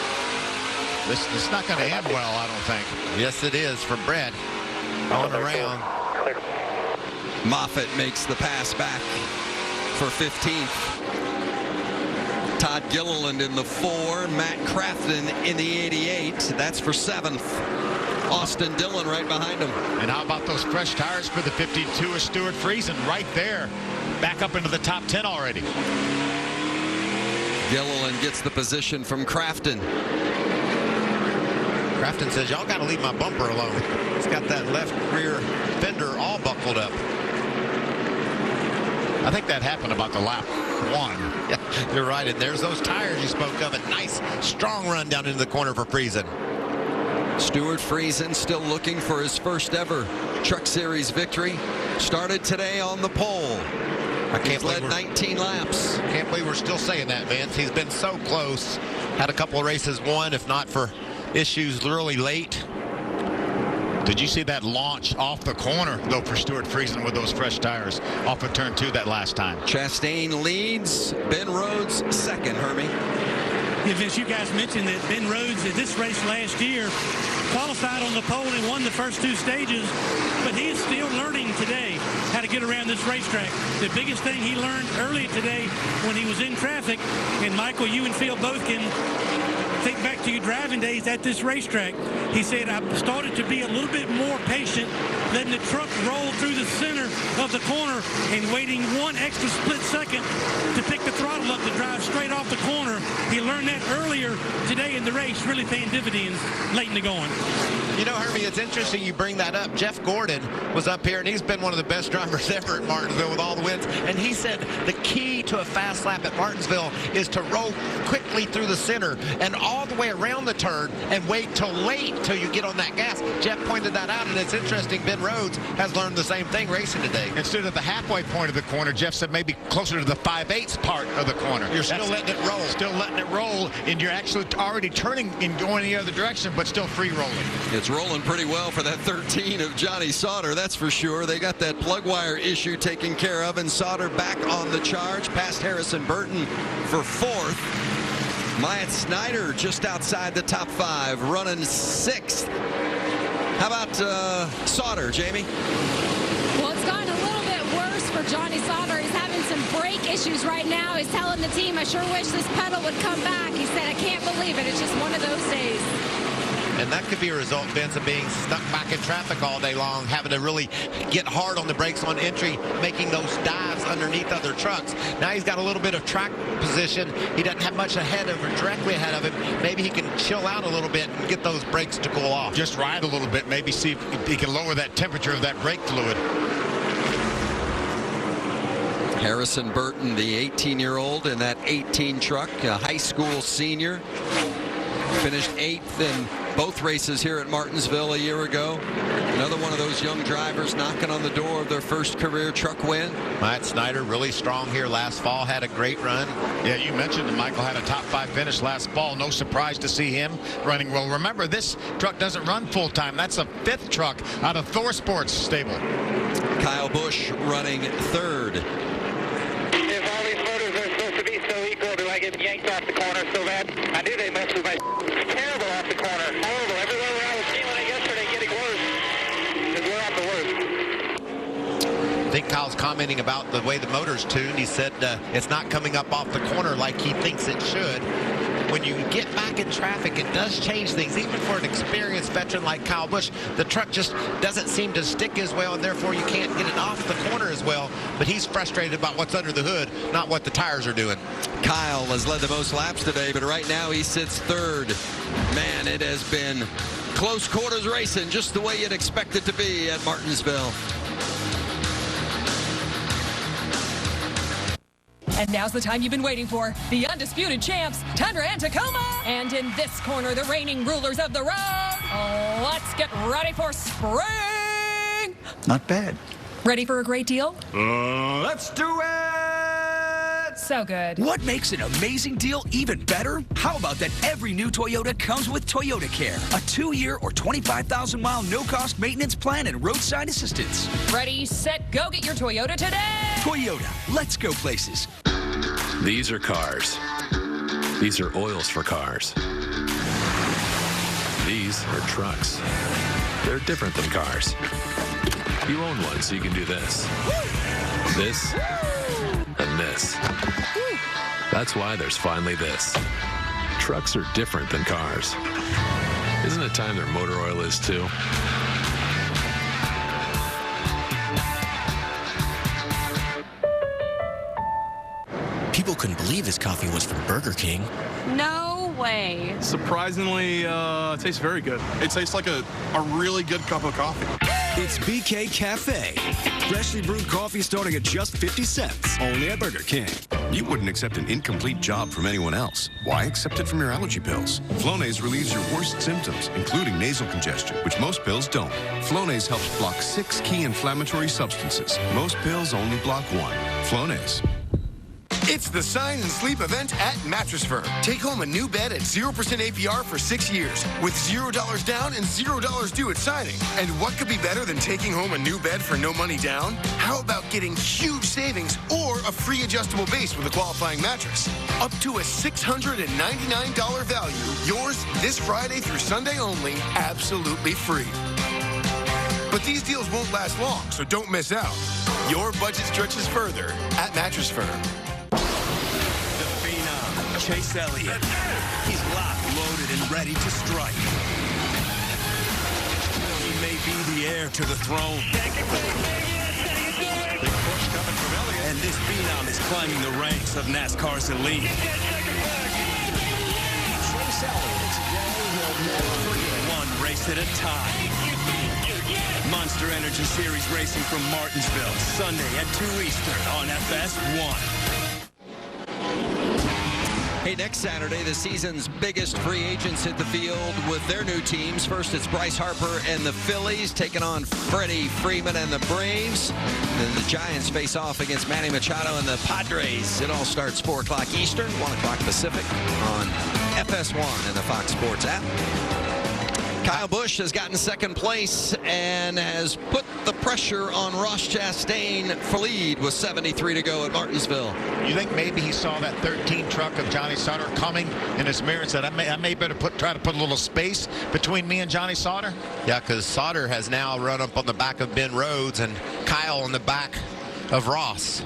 This is not going to end well, I don't think. Yes, it is for Brett. On around. Clear. Moffitt makes the pass back for 15th. Todd Gilliland in the 4. Matt Crafton in the 88. That's for 7th. Austin Dillon right behind him. And how about those fresh tires for the 52 of Stuart Friesen right there. Back up into the top 10 already. Gilliland gets the position from Crafton. Crafton says, y'all got to leave my bumper alone. He's got that left rear fender all buckled up. I think that happened about the lap 1. Yeah, you're right. And there's those tires you spoke of. A nice, strong run down into the corner for Friesen. Stuart Friesen still looking for his first ever Truck Series victory. Started today on the pole. He's led 19 laps. Can't believe we're still saying that, Vince. He's been so close. Had a couple of races won, if not for issues really late. Did you see that launch off the corner, though, for Stuart Friesen with those fresh tires off of turn 2 that last time? Chastain leads. Ben Rhodes second, Hermie. Yeah, Vince, you guys mentioned that Ben Rhodes at this race last year qualified on the pole and won the first 2 stages, but he is still learning today how to get around this racetrack. The biggest thing he learned earlier today when he was in traffic, and Michael, you and Phil both can think back to your driving days at this racetrack. He said, I started to be a little bit more patient, letting the truck roll through the center of the corner and waiting 1 extra split second to pick the throttle up to drive straight off the corner. He learned that earlier today in the race, really paying dividends late in the going. You know, Herbie, it's interesting you bring that up. Jeff Gordon was up here, and he's been one of the best drivers ever at Martinsville with all the wins. And he said the key to a fast lap at Martinsville is to roll quickly through the center and all the way around the turn and wait till you get on that gas. Jeff pointed that out, and it's interesting. Ben Rhodes has learned the same thing racing today. Instead of the halfway point of the corner, Jeff said maybe closer to the 5/8 part of the corner. You're still letting it roll. Still letting it roll, and you're actually already turning and going the other direction, but still free rolling. It's rolling pretty well for that 13 of Johnny Sauter, that's for sure. They got that plug wire issue taken care of, and Sauter back on the charge past Harrison Burton for 4th. Myatt Snyder just outside the top 5, running 6th. How about Sauter, Jamie? Well, it's gotten a little bit worse for Johnny Sauter. He's having some brake issues right now. He's telling the team, I sure wish this pedal would come back. He said, I can't believe it. It's just one of those days. And that could be a result, Vince, of being stuck back in traffic all day long, having to really get hard on the brakes on entry, making those dives underneath other trucks. Now he's got a little bit of track position. He doesn't have much ahead of or directly ahead of him. Maybe he can chill out a little bit and get those brakes to cool off. Just ride a little bit, maybe see if he can lower that temperature of that brake fluid. Harrison Burton, the 18-year-old in that 18 truck, a high school senior. Finished 8th in both races here at Martinsville a year ago. Another one of those young drivers knocking on the door of their first career truck win. Myatt Snyder really strong here last fall, had a great run. Yeah, you mentioned that Michael had a top 5 finish last fall. No surprise to see him running well. Remember, this truck doesn't run full-time. That's a 5th truck out of Thor Sports stable. Kyle Busch running 3rd. If all these motors are supposed to be so equal, do I get yanked off the corner so bad? I knew they messed with my terrible off the corner. Horrible. Everywhere where I was feeling it yesterday, getting worse. Because we're off the worst. I think Kyle's commenting about the way the motor's tuned. He said it's not coming up off the corner like he thinks it should. When you get back in traffic, it does change things. Even for an experienced veteran like Kyle Busch, the truck just doesn't seem to stick as well, and therefore you can't get it off the corner as well. But he's frustrated about what's under the hood, not what the tires are doing. Kyle has led the most laps today, but right now he sits 3rd. Man, it has been close quarters racing, just the way you'd expect it to be at Martinsville. And now's the time you've been waiting for. The undisputed champs, Tundra and Tacoma. And in this corner, the reigning rulers of the road. Let's get ready for spring. Not bad. Ready for a great deal? Let's do it! So good. What makes an amazing deal even better? How about that every new Toyota comes with Toyota Care, a 2-year or 25,000-mile no-cost maintenance plan and roadside assistance. Ready, set, go get your Toyota today. Toyota, let's go places. These are cars. These are oils for cars. These are trucks. They're different than cars. You own one, so you can do this. This. And this. That's why there's finally this. Trucks are different than cars. Isn't it time their motor oil is too? People couldn't believe this coffee was from Burger King. No way. Surprisingly, it tastes very good. It tastes like a really good cup of coffee. It's BK Cafe. Freshly brewed coffee starting at just 50 cents. Only at Burger King. You wouldn't accept an incomplete job from anyone else. Why accept it from your allergy pills? Flonase relieves your worst symptoms, including nasal congestion, which most pills don't. Flonase helps block 6 key inflammatory substances. Most pills only block 1. Flonase. It's the Sign and Sleep event at Mattress Firm. Take home a new bed at 0% APR for 6 years with $0 down and $0 due at signing. And what could be better than taking home a new bed for no money down? How about getting huge savings or a free adjustable base with a qualifying mattress? Up to a $699 value. Yours this Friday through Sunday only, absolutely free. But these deals won't last long, so don't miss out. Your budget stretches further at Mattress Firm. Chase Elliott. He's locked, loaded, and ready to strike. He may be the heir to the throne. Big push coming from Elliott. And this phenom is climbing the ranks of NASCAR's elite. Chase Elliott today will never forget. One race at a time. Monster Energy Series racing from Martinsville, Sunday at 2 Eastern on FS1. Hey, next Saturday, the season's biggest free agents hit the field with their new teams. First, it's Bryce Harper and the Phillies taking on Freddie Freeman and the Braves. Then the Giants face off against Manny Machado and the Padres. It all starts 4 o'clock Eastern, 1 o'clock Pacific on FS1 and the Fox Sports app. Kyle Busch has gotten second place and has put the pressure on Ross Chastain for lead with 73 to go at Martinsville. You think maybe he saw that 13 truck of Johnny Sauter coming in his mirror and said, I may better try to put a little space between me and Johnny Sauter? Yeah, because Sauter has now run up on the back of Ben Rhodes and Kyle on the back of Ross.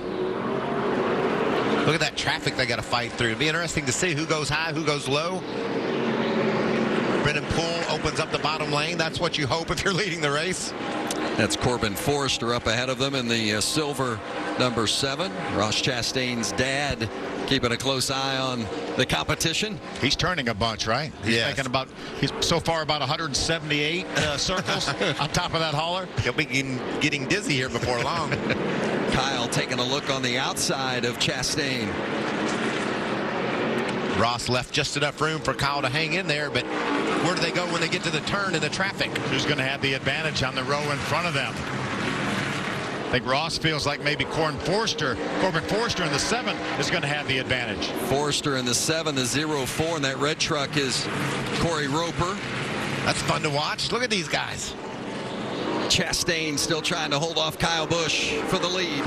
Look at that traffic they got to fight through. It'll be interesting to see who goes high, who goes low. Brennan Poole opens up the bottom lane. That's what you hope if you're leading the race. That's Corbin Forrester up ahead of them in the silver number 7. Ross Chastain's dad keeping a close eye on the competition. He's turning a bunch, right? He's thinking about, he's so far about 178 circles on top of that hauler. He'll be getting dizzy here before long. Kyle taking a look on the outside of Chastain. Ross left just enough room for Kyle to hang in there, but where do they go when they get to the turn in the traffic? Who's going to have the advantage on the row in front of them? I think Ross feels like maybe Corbin Forrester in the 7 is going to have the advantage. Forrester in the 7, the 0-4, and that red truck is Corey Roper. That's fun to watch. Look at these guys. Chastain still trying to hold off Kyle Busch for the lead.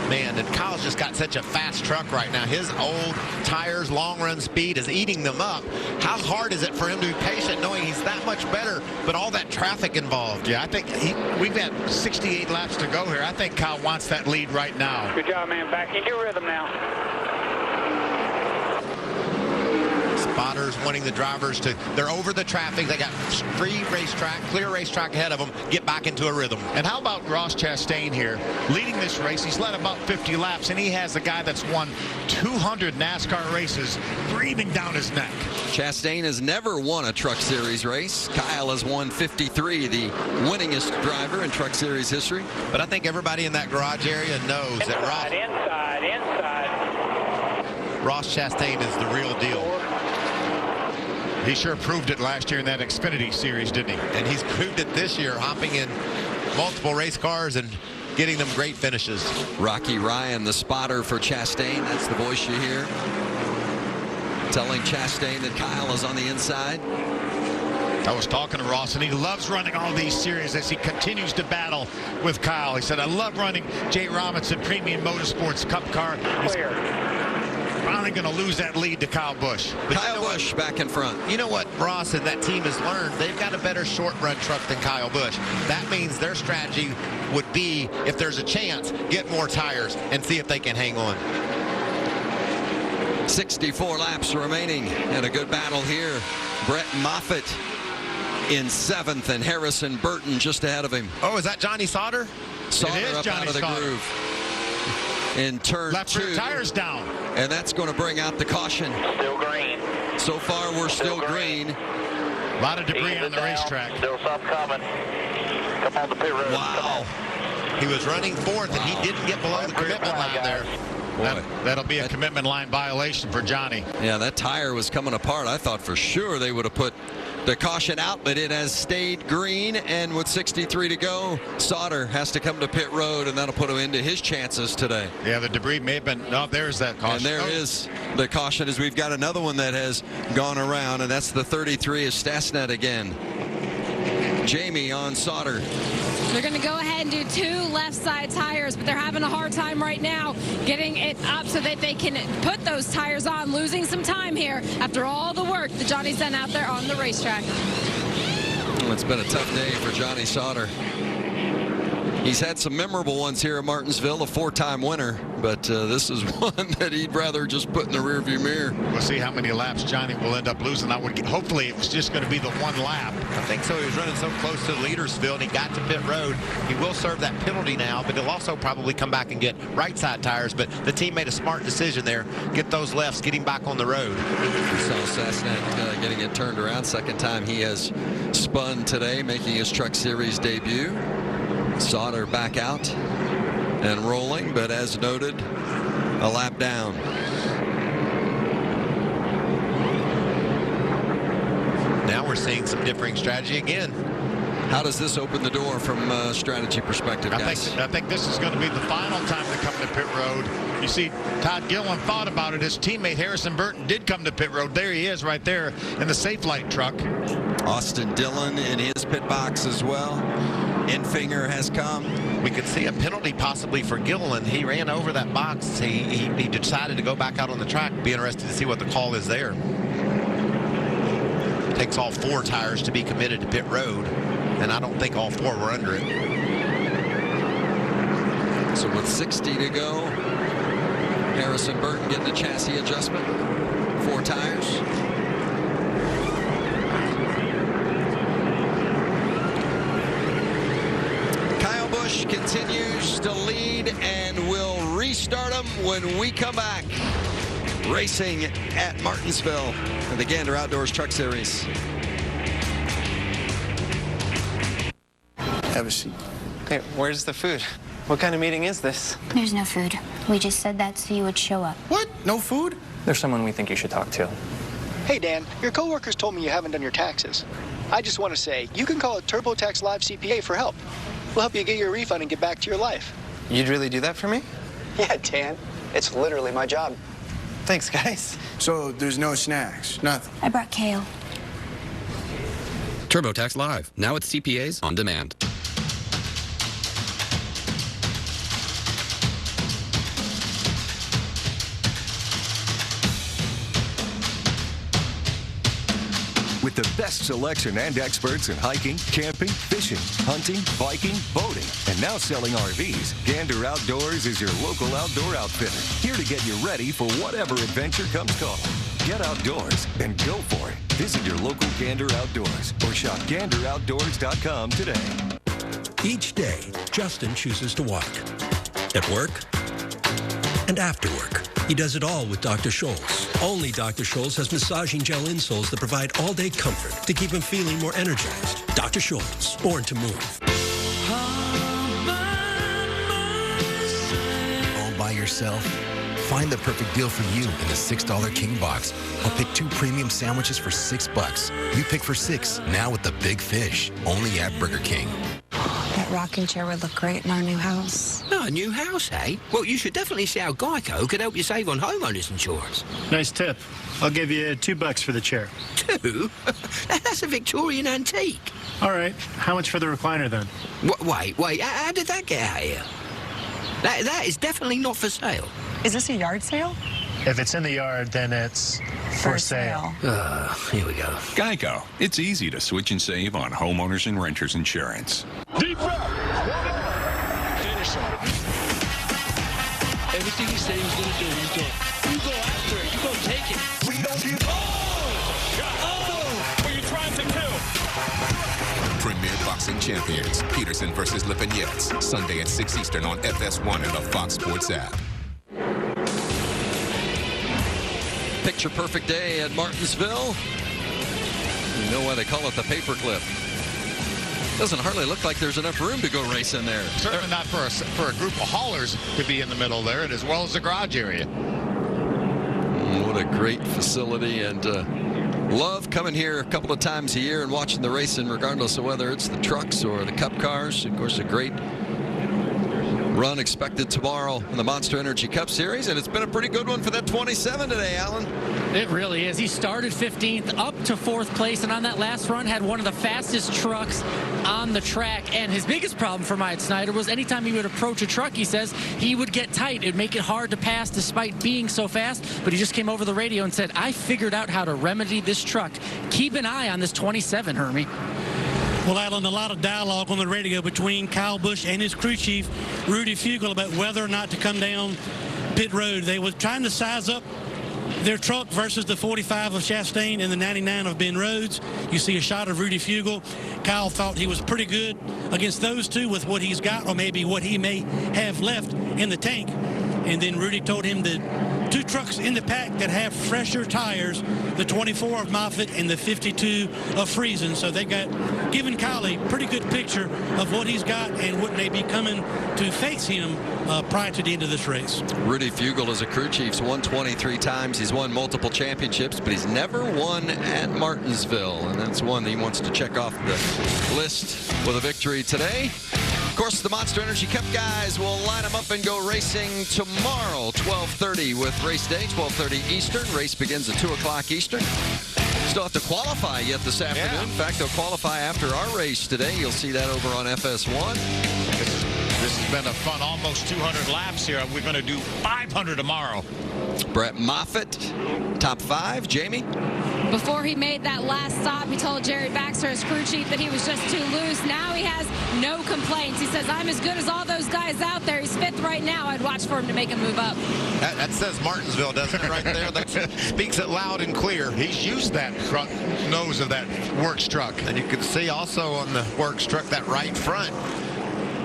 Man, and Kyle's just got such a fast truck right now. His old tires, long run speed is eating them up. How hard is it for him to be patient knowing he's that much better, but all that traffic involved? Yeah, I think we've got 68 laps to go here. I think Kyle wants that lead right now. Good job, man. Back in your rhythm now. Spotters wanting the drivers to, they're over the traffic. They got free racetrack, clear racetrack ahead of them. Get back into a rhythm. And how about Ross Chastain here leading this race? He's led about 50 laps, and he has a guy that's won 200 NASCAR races breathing down his neck. Chastain has never won a Truck Series race. Kyle has won 53, the winningest driver in Truck Series history. But I think everybody in that garage area knows that Ross... Inside. Ross Chastain is the real deal. He sure proved it last year in that Xfinity series, didn't he? And he's proved it this year, hopping in multiple race cars and getting them great finishes. Rocky Ryan, the spotter for Chastain. That's the voice you hear, telling Chastain that Kyle is on the inside. I was talking to Ross, and he loves running all these series as he continues to battle with Kyle. He said, I love running Jay Robinson Premium Motorsports Cup car. He's finally going to lose that lead to Kyle Busch. But Kyle Busch back in front. You know what Ross and that team has learned? They've got a better short run truck than Kyle Busch. That means their strategy would be, if there's a chance, get more tires and see if they can hang on. 64 laps remaining and a good battle here. Brett Moffitt in 7th and Harrison Burton just ahead of him. Oh, is that Johnny Sauter? Sauter it is up Johnny out of the Sauter. groove. In turn Left 2. rear tires down. And that's going to bring out the caution. Still green. So far, we're still green. A lot of debris on the racetrack. Still some coming. Come on the pit road. Wow. He was running 4th, and he didn't get below the commitment line there. Boy, that'll be a commitment line violation for Johnny. Yeah, that tire was coming apart. I thought for sure they would have put the caution out, but it has stayed green, and with 63 to go, Sauter has to come to pit road, and that'll put him into his chances today. Yeah, the debris may have been, oh, there's that caution. And there is the caution, as we've got another one that has gone around, and that's the 33 of Stasnet again. Jamie on Sauter. They're going to go ahead and do 2 left side tires, but they're having a hard time right now getting it up so that they can put those tires on, losing some time here after all the work that Johnny's done out there on the racetrack. Well, it's been a tough day for Johnny Sauter. He's had some memorable ones here at Martinsville, a 4-time winner, but this is one that he'd rather just put in the rearview mirror. We'll see how many laps Johnny will end up losing. Hopefully it was just going to be the 1 lap. I think so. He was running so close to Leadersville, and he got to pit road. He will serve that penalty now, but he'll also probably come back and get right side tires. But the team made a smart decision there. Get those lefts, get him back on the road. We saw Sasnak getting it turned around. Second time he has spun today, making his Truck Series debut. Sauter back out and rolling, but as noted, a lap down. Now we're seeing some differing strategy again. How does this open the door from a strategy perspective, guys? I think this is going to be the final time to come to pit road. You see, Todd Gilliland thought about it. His teammate Harrison Burton did come to pit road. There he is right there in the Safe Light truck. Austin Dillon in his pit box as well. Enfinger has come. We could see a penalty possibly for Gilliland. He ran over that box. He decided to go back out on the track. Be interested to see what the call is there. It takes all 4 tires to be committed to pit road, and I don't think all 4 were under it. So with 60 to go, Harrison Burton getting the chassis adjustment. 4 tires. Continues to lead, and we'll restart them when we come back. Racing at Martinsville in the Gander Outdoors Truck Series. Have a seat. Hey, where's the food? What kind of meeting is this? There's no food. We just said that so you would show up. What? No food? There's someone we think you should talk to. Hey, Dan, your coworkers told me you haven't done your taxes. I just want to say, you can call a TurboTax Live CPA for help. We'll help you get your refund and get back to your life. You'd really do that for me? Yeah, Dan. It's literally my job. Thanks, guys. So there's no snacks, nothing? I brought kale. TurboTax Live, now with CPAs on demand. With the best selection and experts in hiking, camping, fishing, hunting, biking, boating, and now selling RVs, Gander Outdoors is your local outdoor outfitter, here to get you ready for whatever adventure comes calling. Get outdoors and go for it. Visit your local Gander Outdoors or shop GanderOutdoors.com today. Each day, Justin chooses to walk. At work and after work. He does it all with Dr. Scholl's. Only Dr. Scholl's has massaging gel insoles that provide all-day comfort to keep him feeling more energized. Dr. Scholl's, born to move. All by yourself? Find the perfect deal for you in the $6 King Box. Or pick 2 premium sandwiches for $6. You pick for 6, now with the big fish. Only at Burger King. That rocking chair would look great in our new house. Oh, a new house, eh? Well, you should definitely see how Geico could help you save on homeowners insurance. Nice tip. I'll give you $2 for the chair. 2? That's a Victorian antique. All right. How much for the recliner, then? Wait. How did that get out here? That is definitely not for sale. Is this a yard sale? If it's in the yard, then it's for sale. Here we go. Geico. It's easy to switch and save on homeowners and renters insurance. Deep breath. Finish him. Everything he said he was going to do, he's doing. You go after it. You go take it. We don't give up. What are you trying to do? Premier Boxing Champions. Peterson versus Lipinets. Sunday at 6 Eastern on FS1 and the Fox Sports app. Picture perfect day at Martinsville. You know why they call it the paperclip. Doesn't hardly look like there's enough room to go race in there. Certainly not for a group of haulers to be in the middle there, and as well as the garage area. What a great facility, and love coming here a couple of times a year and watching the racing, regardless of whether it's the trucks or the cup cars. Of course, a great run expected tomorrow in the Monster Energy Cup Series, and it's been a pretty good one for that 27 today, Alan. It really is. He started 15th up to 4th place, and on that last run had one of the fastest trucks on the track. And his biggest problem for Myatt Snyder was anytime he would approach a truck, he says, he would get tight. It'd make it hard to pass despite being so fast. But he just came over the radio and said, I figured out how to remedy this truck. Keep an eye on this 27, Hermie. Well, Alan, a lot of dialogue on the radio between Kyle Busch and his crew chief, Rudy Fugle, about whether or not to come down pit road. They were trying to size up their truck versus the 45 of Chastain and the 99 of Ben Rhodes. You see a shot of Rudy Fugle. Kyle thought he was pretty good against those two with what he's got, or maybe what he may have left in the tank. And then Rudy told him the 2 trucks in the pack that have fresher tires, the 24 of Moffitt and the 52 of Friesen. So they got given Kyle a pretty good picture of what he's got and what may be coming to face him prior to the end of this race. Rudy Fugle is a crew chief. He's won 23 times. He's won multiple championships, but he's never won at Martinsville, and that's one that he wants to check off the list with a victory today. Of course, the Monster Energy Cup guys will line them up and go racing tomorrow, 12:30 with race day, 12:30 Eastern. Race begins at 2 o'clock Eastern. Still have to qualify yet this afternoon. Yeah. In fact, they'll qualify after our race today. You'll see that over on FS1. This has been a fun almost 200 laps here. We're going to do 500 tomorrow. Brett Moffitt, top 5. Jamie? Before he made that last stop, he told Jerry Baxter, his crew chief, that he was just too loose. Now he has no complaints. He says, I'm as good as all those guys out there. He's 5th right now. I'd watch for him to make him move up. That says Martinsville, doesn't it, right there? That speaks it loud and clear. He's used that front nose of that Works truck. And you can see also on the Works truck, that right front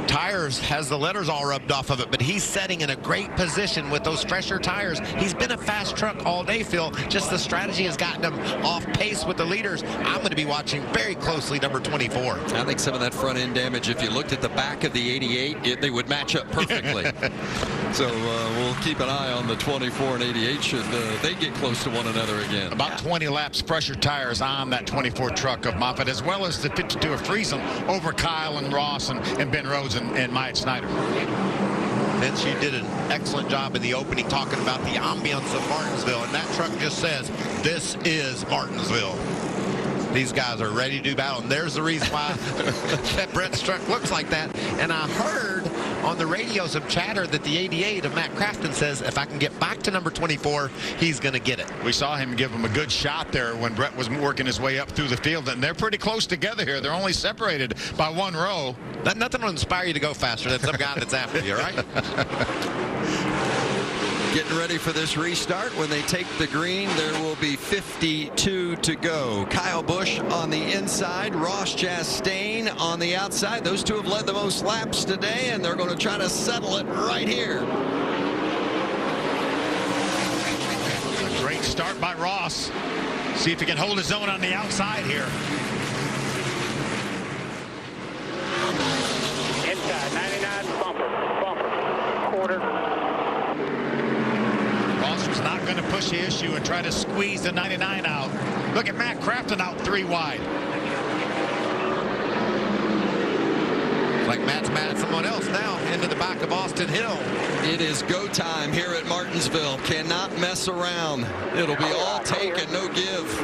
tires has the letters all rubbed off of it, but he's setting in a great position with those fresher tires. He's been a fast truck all day, Phil. Just the strategy has gotten him off pace with the leaders. I'm going to be watching very closely number 24. I think some of that front end damage, if you looked at the back of the 88, they would match up perfectly. So we'll keep an eye on the 24 and 88 should they get close to one another again. About 20 laps fresher tires on that 24 truck of Moffitt, as well as the 52 of Friesen over Kyle and Ross and Ben Rhodes and Myatt Snyder. And she did an excellent job in the opening talking about the ambience of Martinsville, and that truck just says, this is Martinsville. These guys are ready to do battle, and there's the reason why that Brett's truck looks like that. And I heard on the radio some chatter that the 88 of Matt Crafton says if I can get back to number 24, he's going to get it. We saw him give him a good shot there when Brett was working his way up through the field, and they're pretty close together here. They're only separated by 1 row. Nothing will inspire you to go faster than some guy that's after you, right? Getting ready for this restart. When they take the green, there will be 52 to go. Kyle Busch on the inside, Ross Chastain on the outside. Those two have led the most laps today, and they're going to try to settle it right here. A great start by Ross. See if he can hold his own on the outside here. Inside, 99, bumper, quarter. push the issue and try to squeeze the 99 out. Look at Matt Crafton out 3 wide. Like Matt's mad at someone else now into the back of Austin Hill. It is go time here at Martinsville. Cannot mess around. It'll be all take and no give.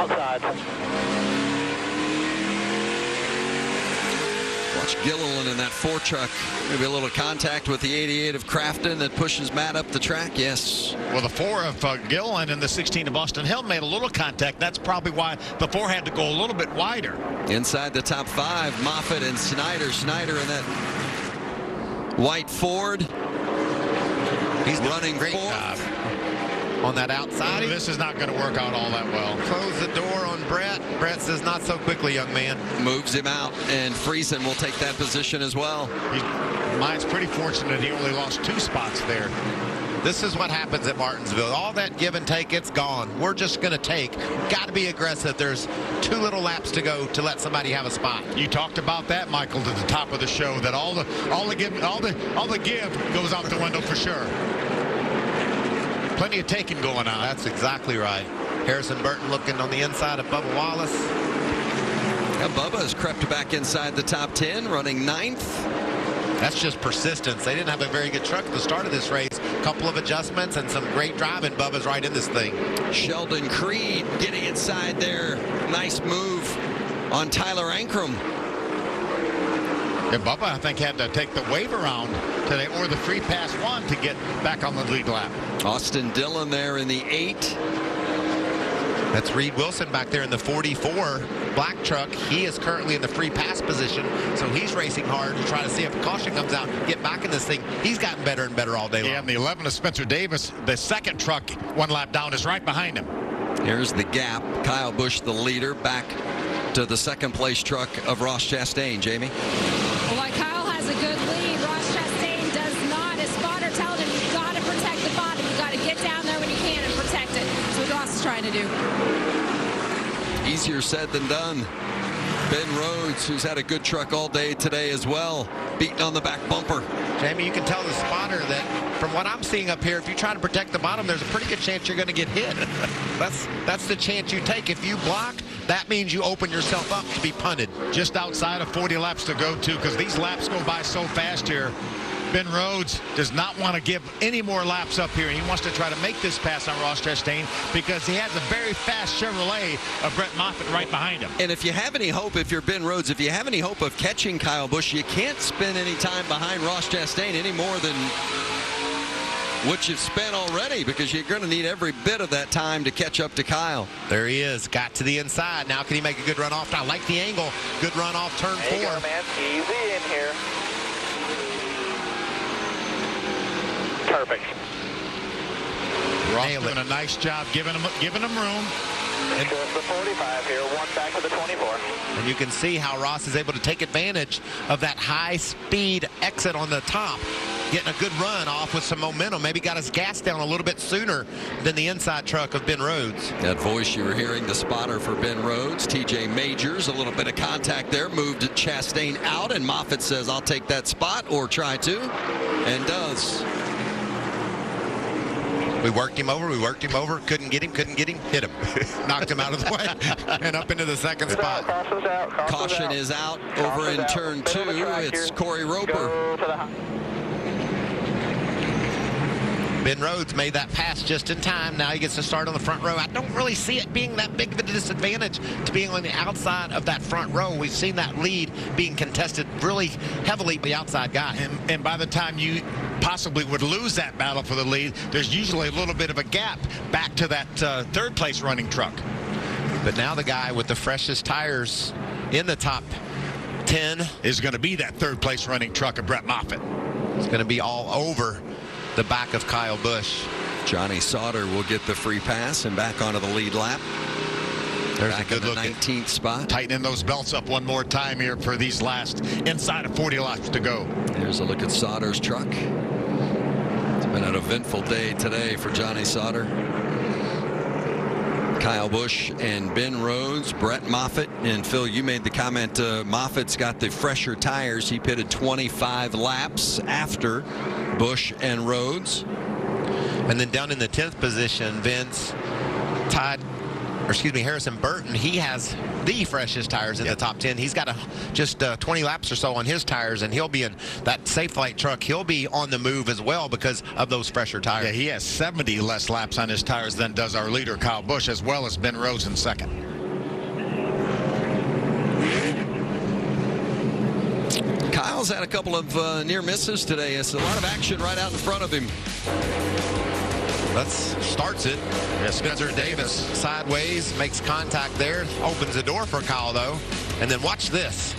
Outside. Watch Gilliland in that 4 truck. Maybe a little contact with the 88 of Crafton that pushes Matt up the track. Yes. Well, the 4 of Gilliland and the 16 of Austin Hill made a little contact. That's probably why the 4 had to go a little bit wider. Inside the top 5, Moffitt and Snyder. Snyder in that white Ford. He's running great job on that outside. This is not going to work out all that well. Close the door on Brett. Brett says, not so quickly, young man. Moves him out, and Friesen will take that position as well. Mine's pretty fortunate he only lost 2 spots there. This is what happens at Martinsville. All that give and take, it's gone. We're just going to take. Got to be aggressive. There's 2 little laps to go to let somebody have a spot. You talked about that, Michael, at the top of the show, that all the give goes out the window for sure. Plenty of taking going on. That's exactly right. Harrison Burton looking on the inside of Bubba Wallace. Yeah, Bubba has crept back inside the top 10, running 9th. That's just persistence. They didn't have a very good truck at the start of this race. A couple of adjustments and some great driving. Bubba's right in this thing. Sheldon Creed getting inside there. Nice move on Tyler Ankrum. Yeah, Bubba, I think, had to take the wave around today, or the free pass 1 to get back on the lead lap. Austin Dillon there in the 8. That's Reed Wilson back there in the 44 black truck. He is currently in the free pass position, so he's racing hard to try to see if a caution comes out, get back in this thing. He's gotten better and better all day long. Yeah, and the 11 of Spencer Davis, the 2nd truck 1 lap down, is right behind him. Here's the gap. Kyle Busch, the leader, back to the 2nd place truck of Ross Chastain. Jamie? Well, like Kyle has a good lead, Ross Chastain does not. His spotter tells him you've got to protect the bottom. You've got to get down there when you can and protect it. That's what Ross is trying to do. Easier said than done. Ben Rhodes, who's had a good truck all day today as well, beating on the back bumper. Jamie, you can tell the spotter that from what I'm seeing up here, if you try to protect the bottom, there's a pretty good chance you're going to get hit. That's the chance you take. If you block, that means you open yourself up to be punted. Just outside of 40 laps to go, too, because these laps go by so fast here. Ben Rhodes does not want to give any more laps up here. He wants to try to make this pass on Ross Chastain because he has a very fast Chevrolet of Brett Moffitt right behind him. And if you have any hope, if you're Ben Rhodes, if you have any hope of catching Kyle Busch, you can't spend any time behind Ross Chastain any more than what you've spent already, because you're going to need every bit of that time to catch up to Kyle. There he is. Got to the inside. Now can he make a good run off? I like the angle. Good run off turn 4. There you go, man. Easy in here. Perfect. Ross doing a nice job giving him room. And goes the 45 here, 1 back to the 24. And you can see how Ross is able to take advantage of that high-speed exit on the top, getting a good run off with some momentum. Maybe got his gas down a little bit sooner than the inside truck of Ben Rhodes. That voice you were hearing, the spotter for Ben Rhodes, TJ Majors, a little bit of contact there, moved Chastain out, and Moffitt says, I'll take that spot, or try to, and does. We worked him over, couldn't get him, hit him. Knocked him out of the way and up into the 2nd spot. Caution is out over in turn 2. It's Corey Roper. Ben Rhodes made that pass just in time. Now he gets to start on the front row. I don't really see it being that big of a disadvantage to being on the outside of that front row. We've seen that lead being contested really heavily by the outside guy. And by the time you possibly would lose that battle for the lead, there's usually a little bit of a gap back to that 3rd place running truck. But now the guy with the freshest tires in the top 10 is going to be that 3rd place running truck of Brett Moffitt. It's going to be all over the back of Kyle Busch. Johnny Sauter will get the free pass and back onto the lead lap. There's back a good in the look 19th spot. Tightening those belts up one more time here for these last inside of 40 laps to go. Here's a look at Sauter's truck. It's been an eventful day today for Johnny Sauter. Kyle Busch and Ben Rhodes, Brett Moffitt, and Phil, you made the comment Moffitt's got the fresher tires. He pitted 25 laps after Busch and Rhodes. And then down in the 10th position, Harrison Burton, he has the freshest tires in the top 10. He's got just 20 laps or so on his tires, and he'll be in that Safe Flight truck. He'll be on the move as well because of those fresher tires. Yeah, he has 70 less laps on his tires than does our leader, Kyle Busch, as well as Ben Rhodes in second. Kyle's had a couple of near misses today. It's a lot of action right out in front of him. Starts it. Yeah, Spencer Davis sideways, makes contact there, opens the door for Kyle though, and then watch this.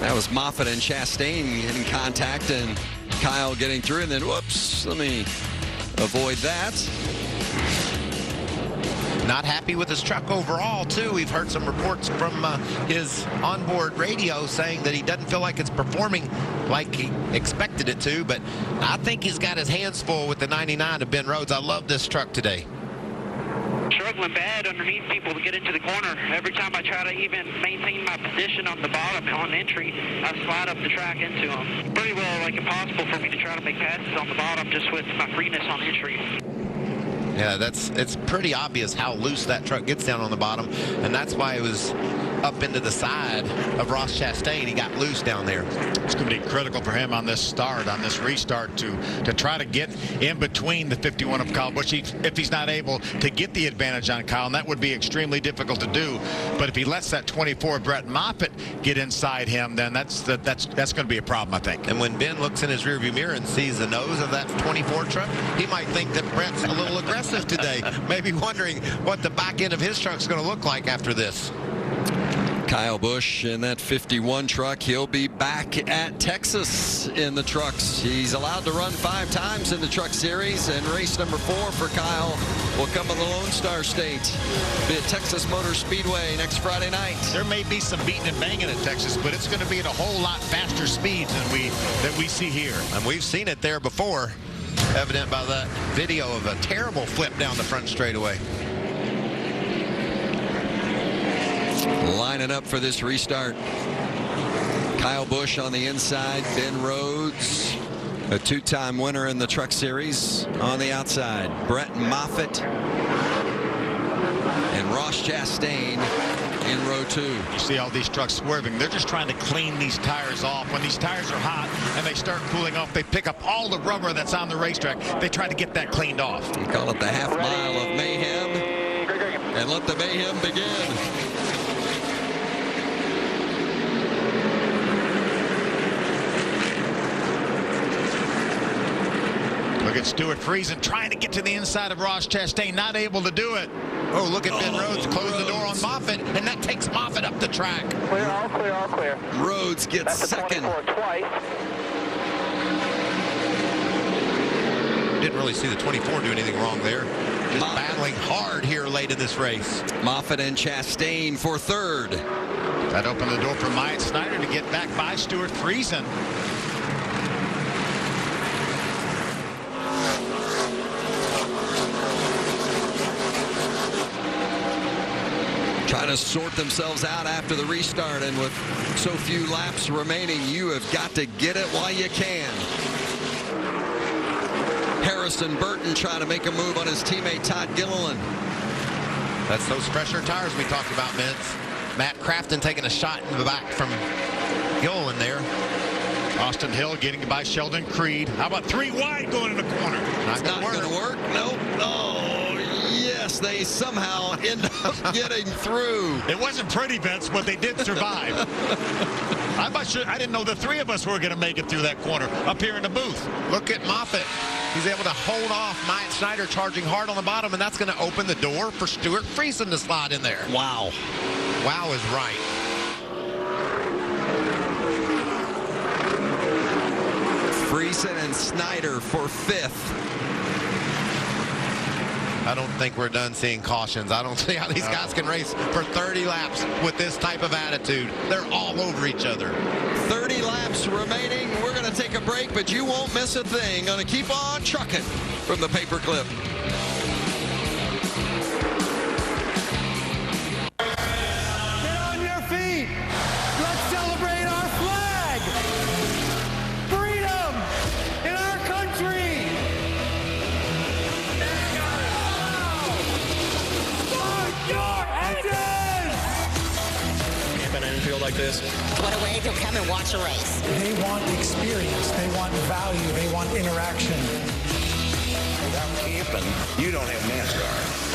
That was Moffitt and Chastain in contact, and Kyle getting through, and then whoops, let me avoid that. Not happy with his truck overall, too. We've heard some reports from his onboard radio saying that he doesn't feel like it's performing like he expected it to, but I think he's got his hands full with the 99 of Ben Rhodes. I love this truck today. Struggling bad underneath people to get into the corner. Every time I try to even maintain my position on the bottom on entry, I slide up the track into them. Pretty well like impossible for me to try to make passes on the bottom just with my freeness on entry. Yeah, it's pretty obvious how loose that truck gets down on the bottom, and that's why it was up into the side of Ross Chastain. He got loose down there. It's going to be critical for him on this restart, to try to get in between the 51 of Kyle Busch if he's not able to get the advantage on Kyle, and that would be extremely difficult to do. But if he lets that 24 Brett Moffitt get inside him, then that's going to be a problem, I think. And when Ben looks in his rearview mirror and sees the nose of that 24 truck, he might think that Brett's a little aggressive today, maybe wondering what the back end of his truck's going to look like after this. Kyle Busch in that 51 truck. He'll be back at Texas in the trucks. He's allowed to run 5 times in the truck series, and race number 4 for Kyle will come in the Lone Star State. Be at Texas Motor Speedway next Friday night. There may be some beating and banging at Texas, but it's going to be at a whole lot faster speeds than we see here. And we've seen it there before, evident by that video of a terrible flip down the front straightaway. Lining up for this restart. Kyle Busch on the inside. Ben Rhodes, a 2-time winner in the truck series, on the outside. Brett Moffitt and Ross Chastain in row 2. You see all these trucks swerving. They're just trying to clean these tires off. When these tires are hot and they start cooling off, they pick up all the rubber that's on the racetrack. They try to get that cleaned off. You call it the half mile of mayhem, and let the mayhem begin. Look at Stuart Friesen trying to get to the inside of Ross Chastain, not able to do it. Oh, look at Ben Rhodes close the door on Moffitt, and that takes Moffitt up the track. Clear, all clear, all clear. Rhodes gets second. 24 twice. Didn't really see the 24 do anything wrong there. Just battling hard here late in this race. Moffitt and Chastain for 3rd. That opened the door for Myatt Snyder to get back by Stuart Friesen. Trying to sort themselves out after the restart, and with so few laps remaining, you have got to get it while you can. Harrison Burton trying to make a move on his teammate Todd Gilliland. That's those fresher tires we talked about, Vince. Matt Crafton taking a shot in the back from Gilliland there. Austin Hill getting by Sheldon Creed. How about 3 wide going in the corner? It's not going to work. Nope. Oh, yes, they somehow end up getting through. It wasn't pretty, Vince, but they did survive. I'm not sure. I didn't know the 3 of us were going to make it through that corner up here in the booth. Look at Moffitt. He's able to hold off Myatt Snyder charging hard on the bottom, and that's going to open the door for Stuart Friesen to slide in there. Wow. Wow is right. Friesen and Snyder for 5th. I don't think we're done seeing cautions. I don't see how these guys can race for 30 laps with this type of attitude. They're all over each other. 30 laps remaining. We're going to take a break, but you won't miss a thing. Going to keep on trucking from the paperclip. like this. What a way to come and watch a race. They want experience. They want value. They want interaction. Without camping, you don't have NASCAR.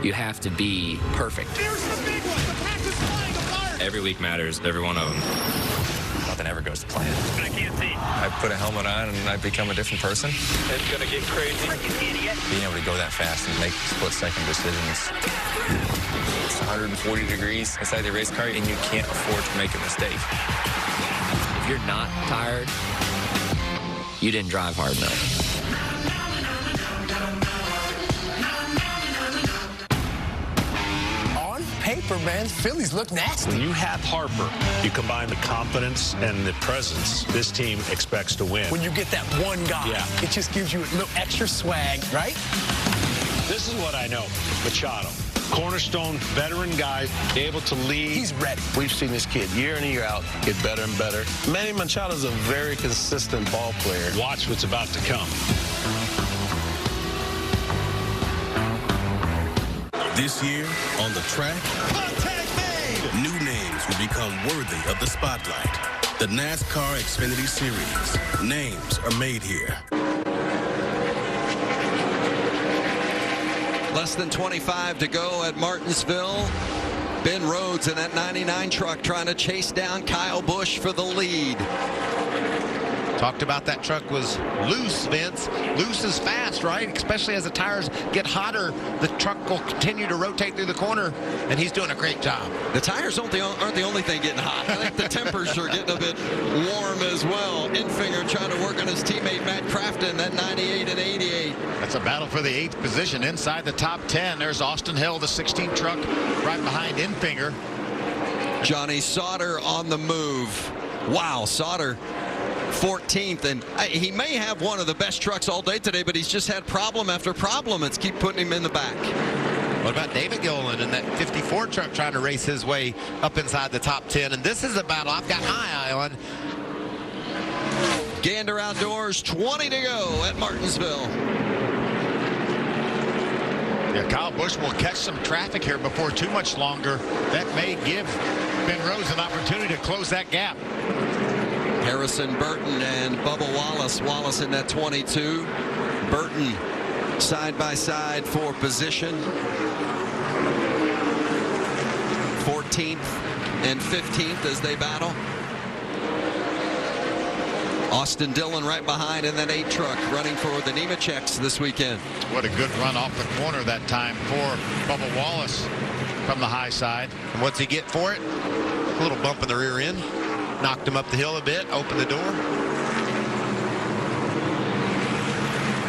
You have to be perfect. Here's the big one. The pack is flying apart. Every week matters, every one of them. Nothing ever goes to plan. I can't see. I put a helmet on and I become a different person. It's going to get crazy. Idiot. Being able to go that fast and make split-second decisions. It's 140 degrees inside the race car, and you can't afford to make a mistake. If you're not tired, you didn't drive hard enough. Paper, man, Phillies look nasty. When you have Harper, you combine the confidence and the presence, this team expects to win. When you get that one guy, it just gives you a little extra swag, right? This is what I know. Machado, cornerstone, veteran guy, able to lead. He's ready. We've seen this kid year in and year out get better and better. Manny Machado's a very consistent ball player. Watch what's about to come. This year, on the track, new names will become worthy of the spotlight. The NASCAR Xfinity Series. Names are made here. Less than 25 to go at Martinsville. Ben Rhodes in that 99 truck trying to chase down Kyle Busch for the lead. Talked about that truck was loose, Vince. Loose is fast, right? Especially as the tires get hotter, the truck will continue to rotate through the corner, and he's doing a great job. The tires aren't the only thing getting hot. I think the tempers are getting a bit warm as well. Infinger trying to work on his teammate Matt Crafton, that 98 and 88. That's a battle for the 8th position inside the top 10. There's Austin Hill, the 16 truck, right behind Infinger. Johnny Sauter on the move. Wow, Sauter 14th, and he may have one of the best trucks all day today, but he's just had problem after problem. It's keep putting him in the back. What about David Gilliland in that 54 truck trying to race his way up inside the top 10? And this is a battle I've got my eye on. Gander Outdoors, 20 to go at Martinsville. Yeah, Kyle Busch will catch some traffic here before too much longer. That may give Ben Rhodes an opportunity to close that gap. Harrison Burton and Bubba Wallace. Wallace in that 22. Burton side by side for position. 14th and 15th as they battle. Austin Dillon right behind in that 8 truck running for the Nemecheks this weekend. What a good run off the corner that time for Bubba Wallace from the high side. And what's he get for it? A little bump in the rear end. Knocked him up the hill a bit, opened the door.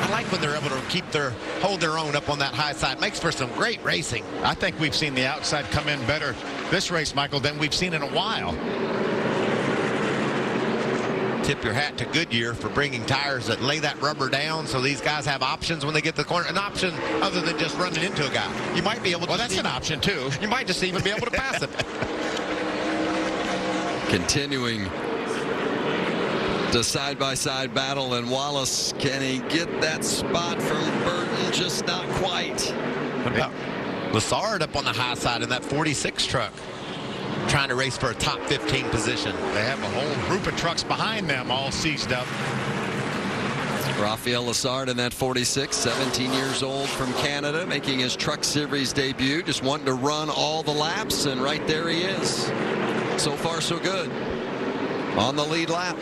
I like when they're able to hold their own up on that high side. Makes for some great racing. I think we've seen the outside come in better this race, Michael, than we've seen in a while. Tip your hat to Goodyear for bringing tires that lay that rubber down so these guys have options when they get to the corner. An option other than just running into a guy. You might be able to. Well, that's an option, too. You might just even be able to pass him. Continuing the side-by-side battle, and Wallace, can he get that spot from Burton? Just not quite. What about Lessard up on the high side in that 46 truck, trying to race for a top 15 position? They have a whole group of trucks behind them all seized up. Rafael Lessard in that 46, 17 years old from Canada, making his Truck Series debut, just wanting to run all the laps, and right there he is. So far, so good. On the lead lap.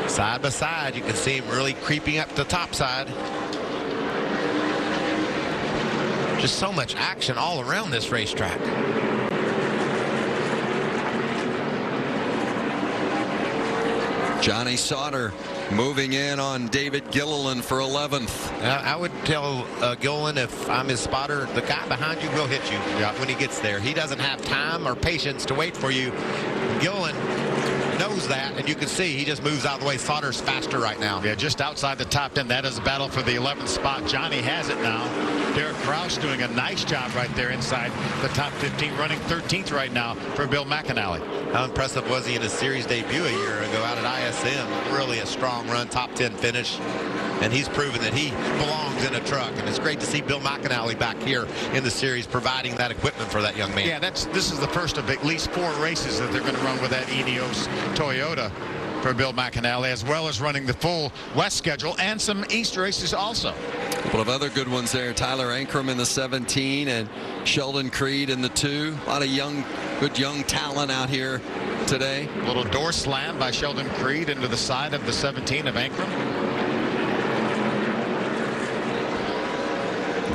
Side by side, you can see him really creeping up the top side. Just so much action all around this racetrack. Johnny Sauter moving in on David Gilliland for 11th. I would tell Gilliland, if I'm his spotter, the guy behind you will hit you when he gets there. He doesn't have time or patience to wait for you. Gilliland knows that, and you can see he just moves out of the way. Sauter's faster right now. Yeah, just outside the top 10. That is a battle for the 11th spot. Johnny has it now. Derek Kraus doing a nice job right there inside the top 15, running 13th right now for Bill McAnally. How impressive was he in his series debut a year ago out at ISM? Really a strong run, top 10 finish. And he's proven that he belongs in a truck. And it's great to see Bill McAnally back here in the series providing that equipment for that young man. Yeah, this is the first of at least 4 races that they're going to run with that Ineos Toyota for Bill McAnally, as well as running the full West schedule and some East races also. A couple of other good ones there. Tyler Ankrum in the 17 and Sheldon Creed in the 2. A lot of good young talent out here today. A little door slam by Sheldon Creed into the side of the 17 of Ankrum.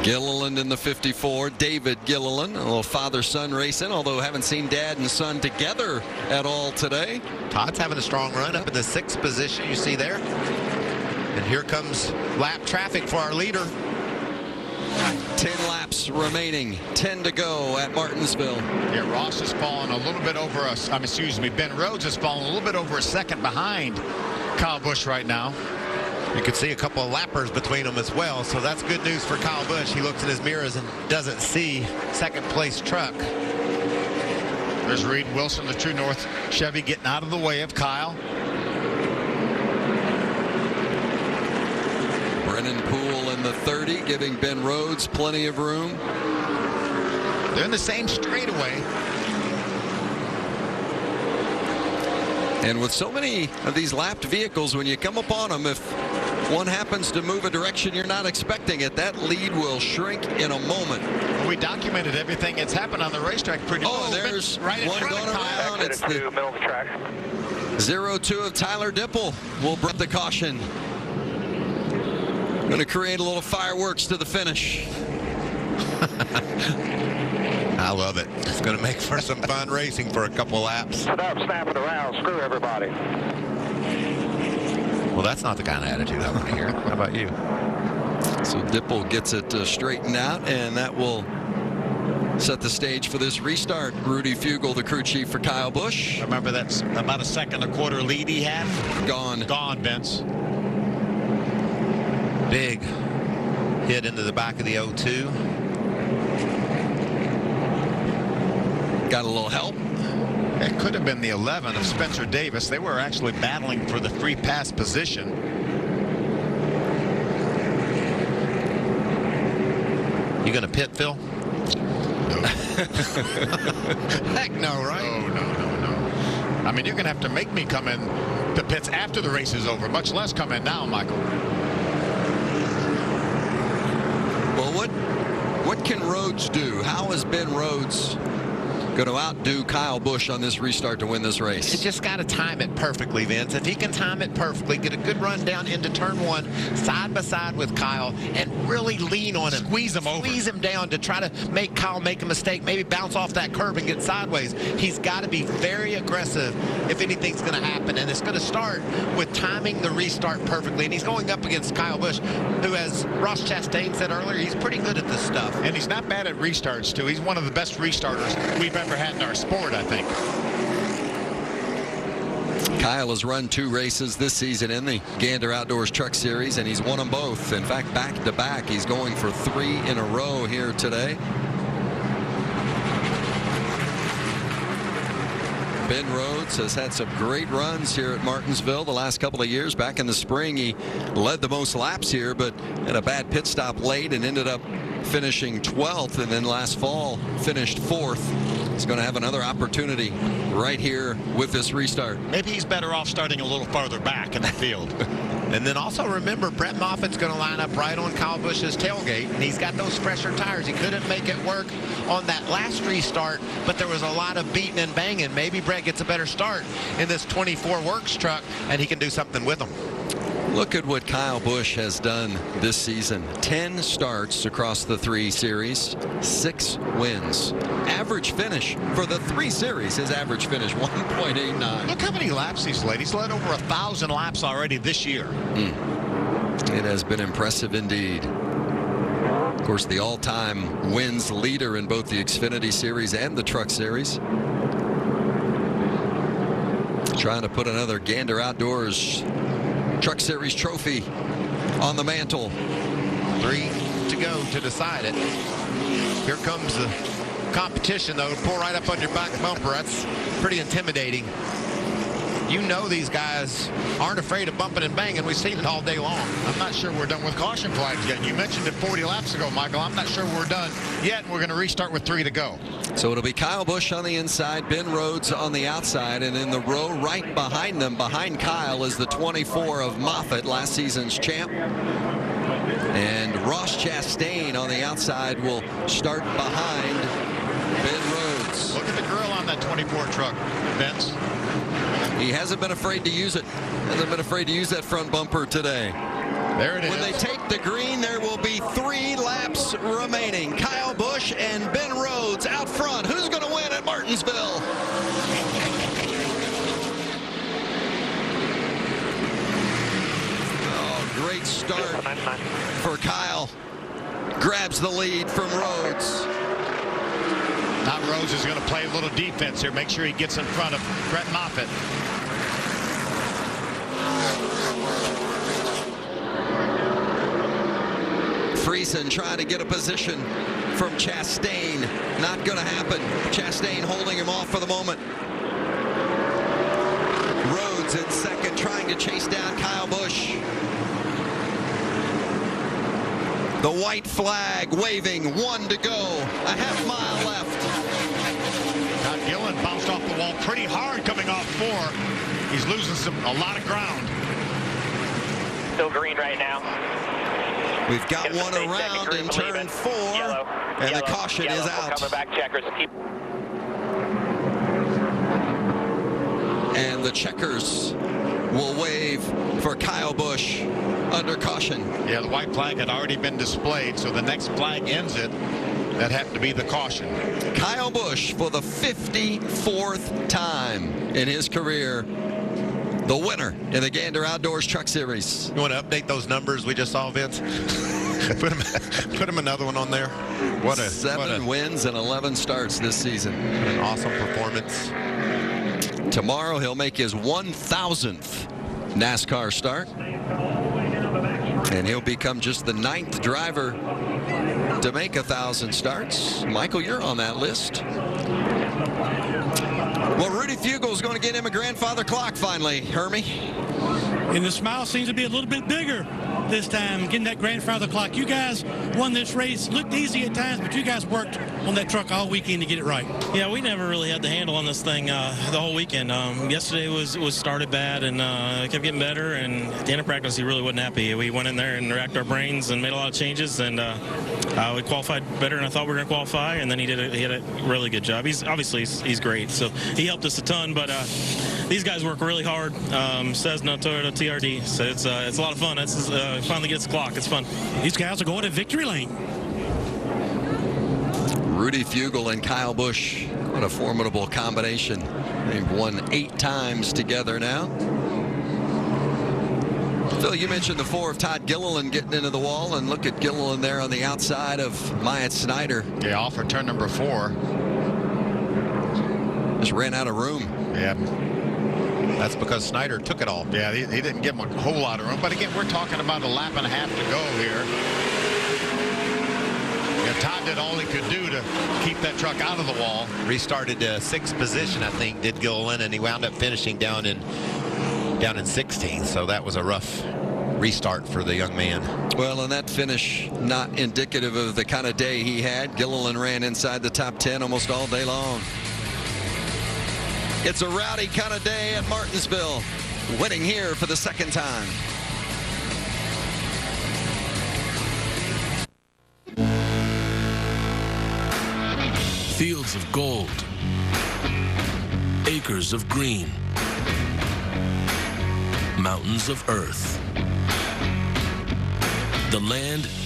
Gilliland in the 54. David Gilliland, a little father-son racing, although haven't seen dad and son together at all today. Todd's having a strong run up in the 6th position, you see there. And here comes lap traffic for our leader. 10 laps remaining, 10 to go at Martinsville. Yeah, Ross has fallen a little bit over us. Ben Rhodes has fallen a little bit over a second behind Kyle Busch right now. You can see a couple of lappers between them as well, so that's good news for Kyle Busch. He looks in his mirrors and doesn't see second place truck. There's Reed Wilson, the TruNorth Chevy, getting out of the way of Kyle. Brennan Poole in the 30, giving Ben Rhodes plenty of room. They're in the same straightaway. And with so many of these lapped vehicles, when you come upon them, if one happens to move a direction you're not expecting it, that lead will shrink in a moment. We documented everything that's happened on the racetrack pretty well. Oh, there's right one going around. It's the middle of the track. 0-2 of Tyler Dipple will bring the caution. Going to create a little fireworks to the finish. I love it. It's going to make for some fun racing for a couple laps. Stop snapping around. Screw everybody. Well, that's not the kind of attitude I want to hear. How about you? So Dipple gets it straightened out, and that will set the stage for this restart. Rudy Fugle, the crew chief for Kyle Busch. Remember, that's about a 2.25 lead he had. Gone, Vince. Big hit into the back of the 0-2. Got a little help. It could have been the 11 of Spencer Davis. They were actually battling for the free pass position. You going to pit, Phil? No. Heck no, right? No. I mean, you're going to have to make me come in the pits after the race is over, much less come in now, Michael. Well, what can Rhodes do? How is Ben Rhodes going to outdo Kyle Busch on this restart to win this race? You just got to time it perfectly, Vince. If he can time it perfectly, get a good run down into turn 1, side by side with Kyle, and really lean on him. Squeeze him over. Squeeze him down to try to make Kyle make a mistake, maybe bounce off that curb and get sideways. He's got to be very aggressive if anything's going to happen, and it's going to start with timing the restart perfectly. And he's going up against Kyle Busch, who, as Ross Chastain said earlier, he's pretty good at this stuff. And he's not bad at restarts, too. He's one of the best restarters we've ever had in our sport, I think. Kyle has run 2 races this season in the Gander Outdoors Truck Series, and he's won them both. In fact, back-to-back. He's going for 3 in a row here today. Ben Rhodes has had some great runs here at Martinsville the last couple of years. Back in the spring, he led the most laps here, but had a bad pit stop late and ended up finishing 12th, and then last fall finished 4th. He's going to have another opportunity right here with this restart. Maybe he's better off starting a little farther back in the field. And then also remember, Brett Moffitt's going to line up right on Kyle Busch's tailgate, and he's got those fresher tires. He couldn't make it work on that last restart, but there was a lot of beating and banging. Maybe Brett gets a better start in this 24 Works truck, and he can do something with them. Look at what Kyle Busch has done this season. 10 starts across the 3 series, 6 wins. Average finish for the 3 series, his average finish 1.89. Look how many laps he's led. He's led over 1,000 laps already this year. It has been impressive indeed. Of course, the all-time wins leader in both the Xfinity Series and the Truck Series. Trying to put another Gander Outdoors Truck Series trophy on the mantle. 3 to go to decide it. Here comes the competition, though. Pull right up on your back bumper. That's pretty intimidating. You know these guys aren't afraid of bumping and banging. We've seen it all day long. I'm not sure we're done with caution flags yet. You mentioned it 40 laps ago, Michael. I'm not sure we're done yet. We're going to restart with 3 to go. So it'll be Kyle Busch on the inside, Ben Rhodes on the outside, and in the row right behind them, behind Kyle, is the 24 of Moffitt, last season's champ. And Ross Chastain on the outside will start behind Ben Rhodes. Look at the grill on that 24 truck, Vince. He hasn't been afraid to use it. Hasn't been afraid to use that front bumper today. There it is. When they take the green, there will be 3 laps remaining. Kyle Busch and Ben Rhodes out front. Who's going to win at Martinsville? Oh, great start for Kyle. Grabs the lead from Rhodes. Now Rhodes is going to play a little defense here. Make sure he gets in front of Brett Moffitt. Friesen trying to get a position from Chastain. Not going to happen. Chastain holding him off for the moment. Rhodes in second, trying to chase down Kyle Busch. The white flag waving, 1 to go. A half mile left. Todd Gillen bounced off the wall pretty hard coming off 4. He's losing a lot of ground. Still green right now. We've got one around in turn 4, and the caution is out. Coming back, checkers. And the checkers will wave for Kyle Busch under caution. Yeah, the white flag had already been displayed, so the next flag ends it. That happened to be the caution. Kyle Busch, for the 54th time in his career, the winner in the Gander Outdoors Truck Series. You want to update those numbers we just saw, Vince? put him another one on there. Seven wins and 11 starts this season. An awesome performance. Tomorrow he'll make his 1,000th NASCAR start. And he'll become just the 9th driver to make 1,000 starts. Michael, you're on that list. Well, Rudy Fugel's going to get him a grandfather clock finally, Hermie. And the smile seems to be a little bit bigger this time, getting that grandfather clock. You guys won this race. Looked easy at times, but you guys worked on that truck all weekend to get it right. Yeah, we never really had the handle on this thing the whole weekend. Yesterday was started bad and kept getting better, and at the end of practice, he really wasn't happy. We went in there and racked our brains and made a lot of changes, and we qualified better than I thought we were going to qualify, and then he had a really good job. He's great, so he helped us a ton, but these guys work really hard. Cessna, Toyota, TRD, so it's a lot of fun. It's finally gets the clock. It's fun. These guys are going to victory lane. Rudy Fugel and Kyle Busch, what a formidable combination. They've won 8 times together now. Phil, you mentioned the 4 of Todd Gilliland getting into the wall, and look at Gilliland there on the outside of Myatt Snyder. Yeah, off for turn number 4. Just ran out of room. Yeah. That's because Snyder took it all. Yeah, he didn't give him a whole lot of room. But again, we're talking about a lap and a half to go here. Yeah, Todd did all he could do to keep that truck out of the wall. Restarted to 6th position, I think, did Gilliland, and he wound up finishing down in 16th. So that was a rough restart for the young man. Well, and that finish not indicative of the kind of day he had. Gilliland ran inside the top 10 almost all day long. It's a rowdy kind of day at Martinsville, winning here for the 2nd time. Fields of gold, acres of green, mountains of earth. the land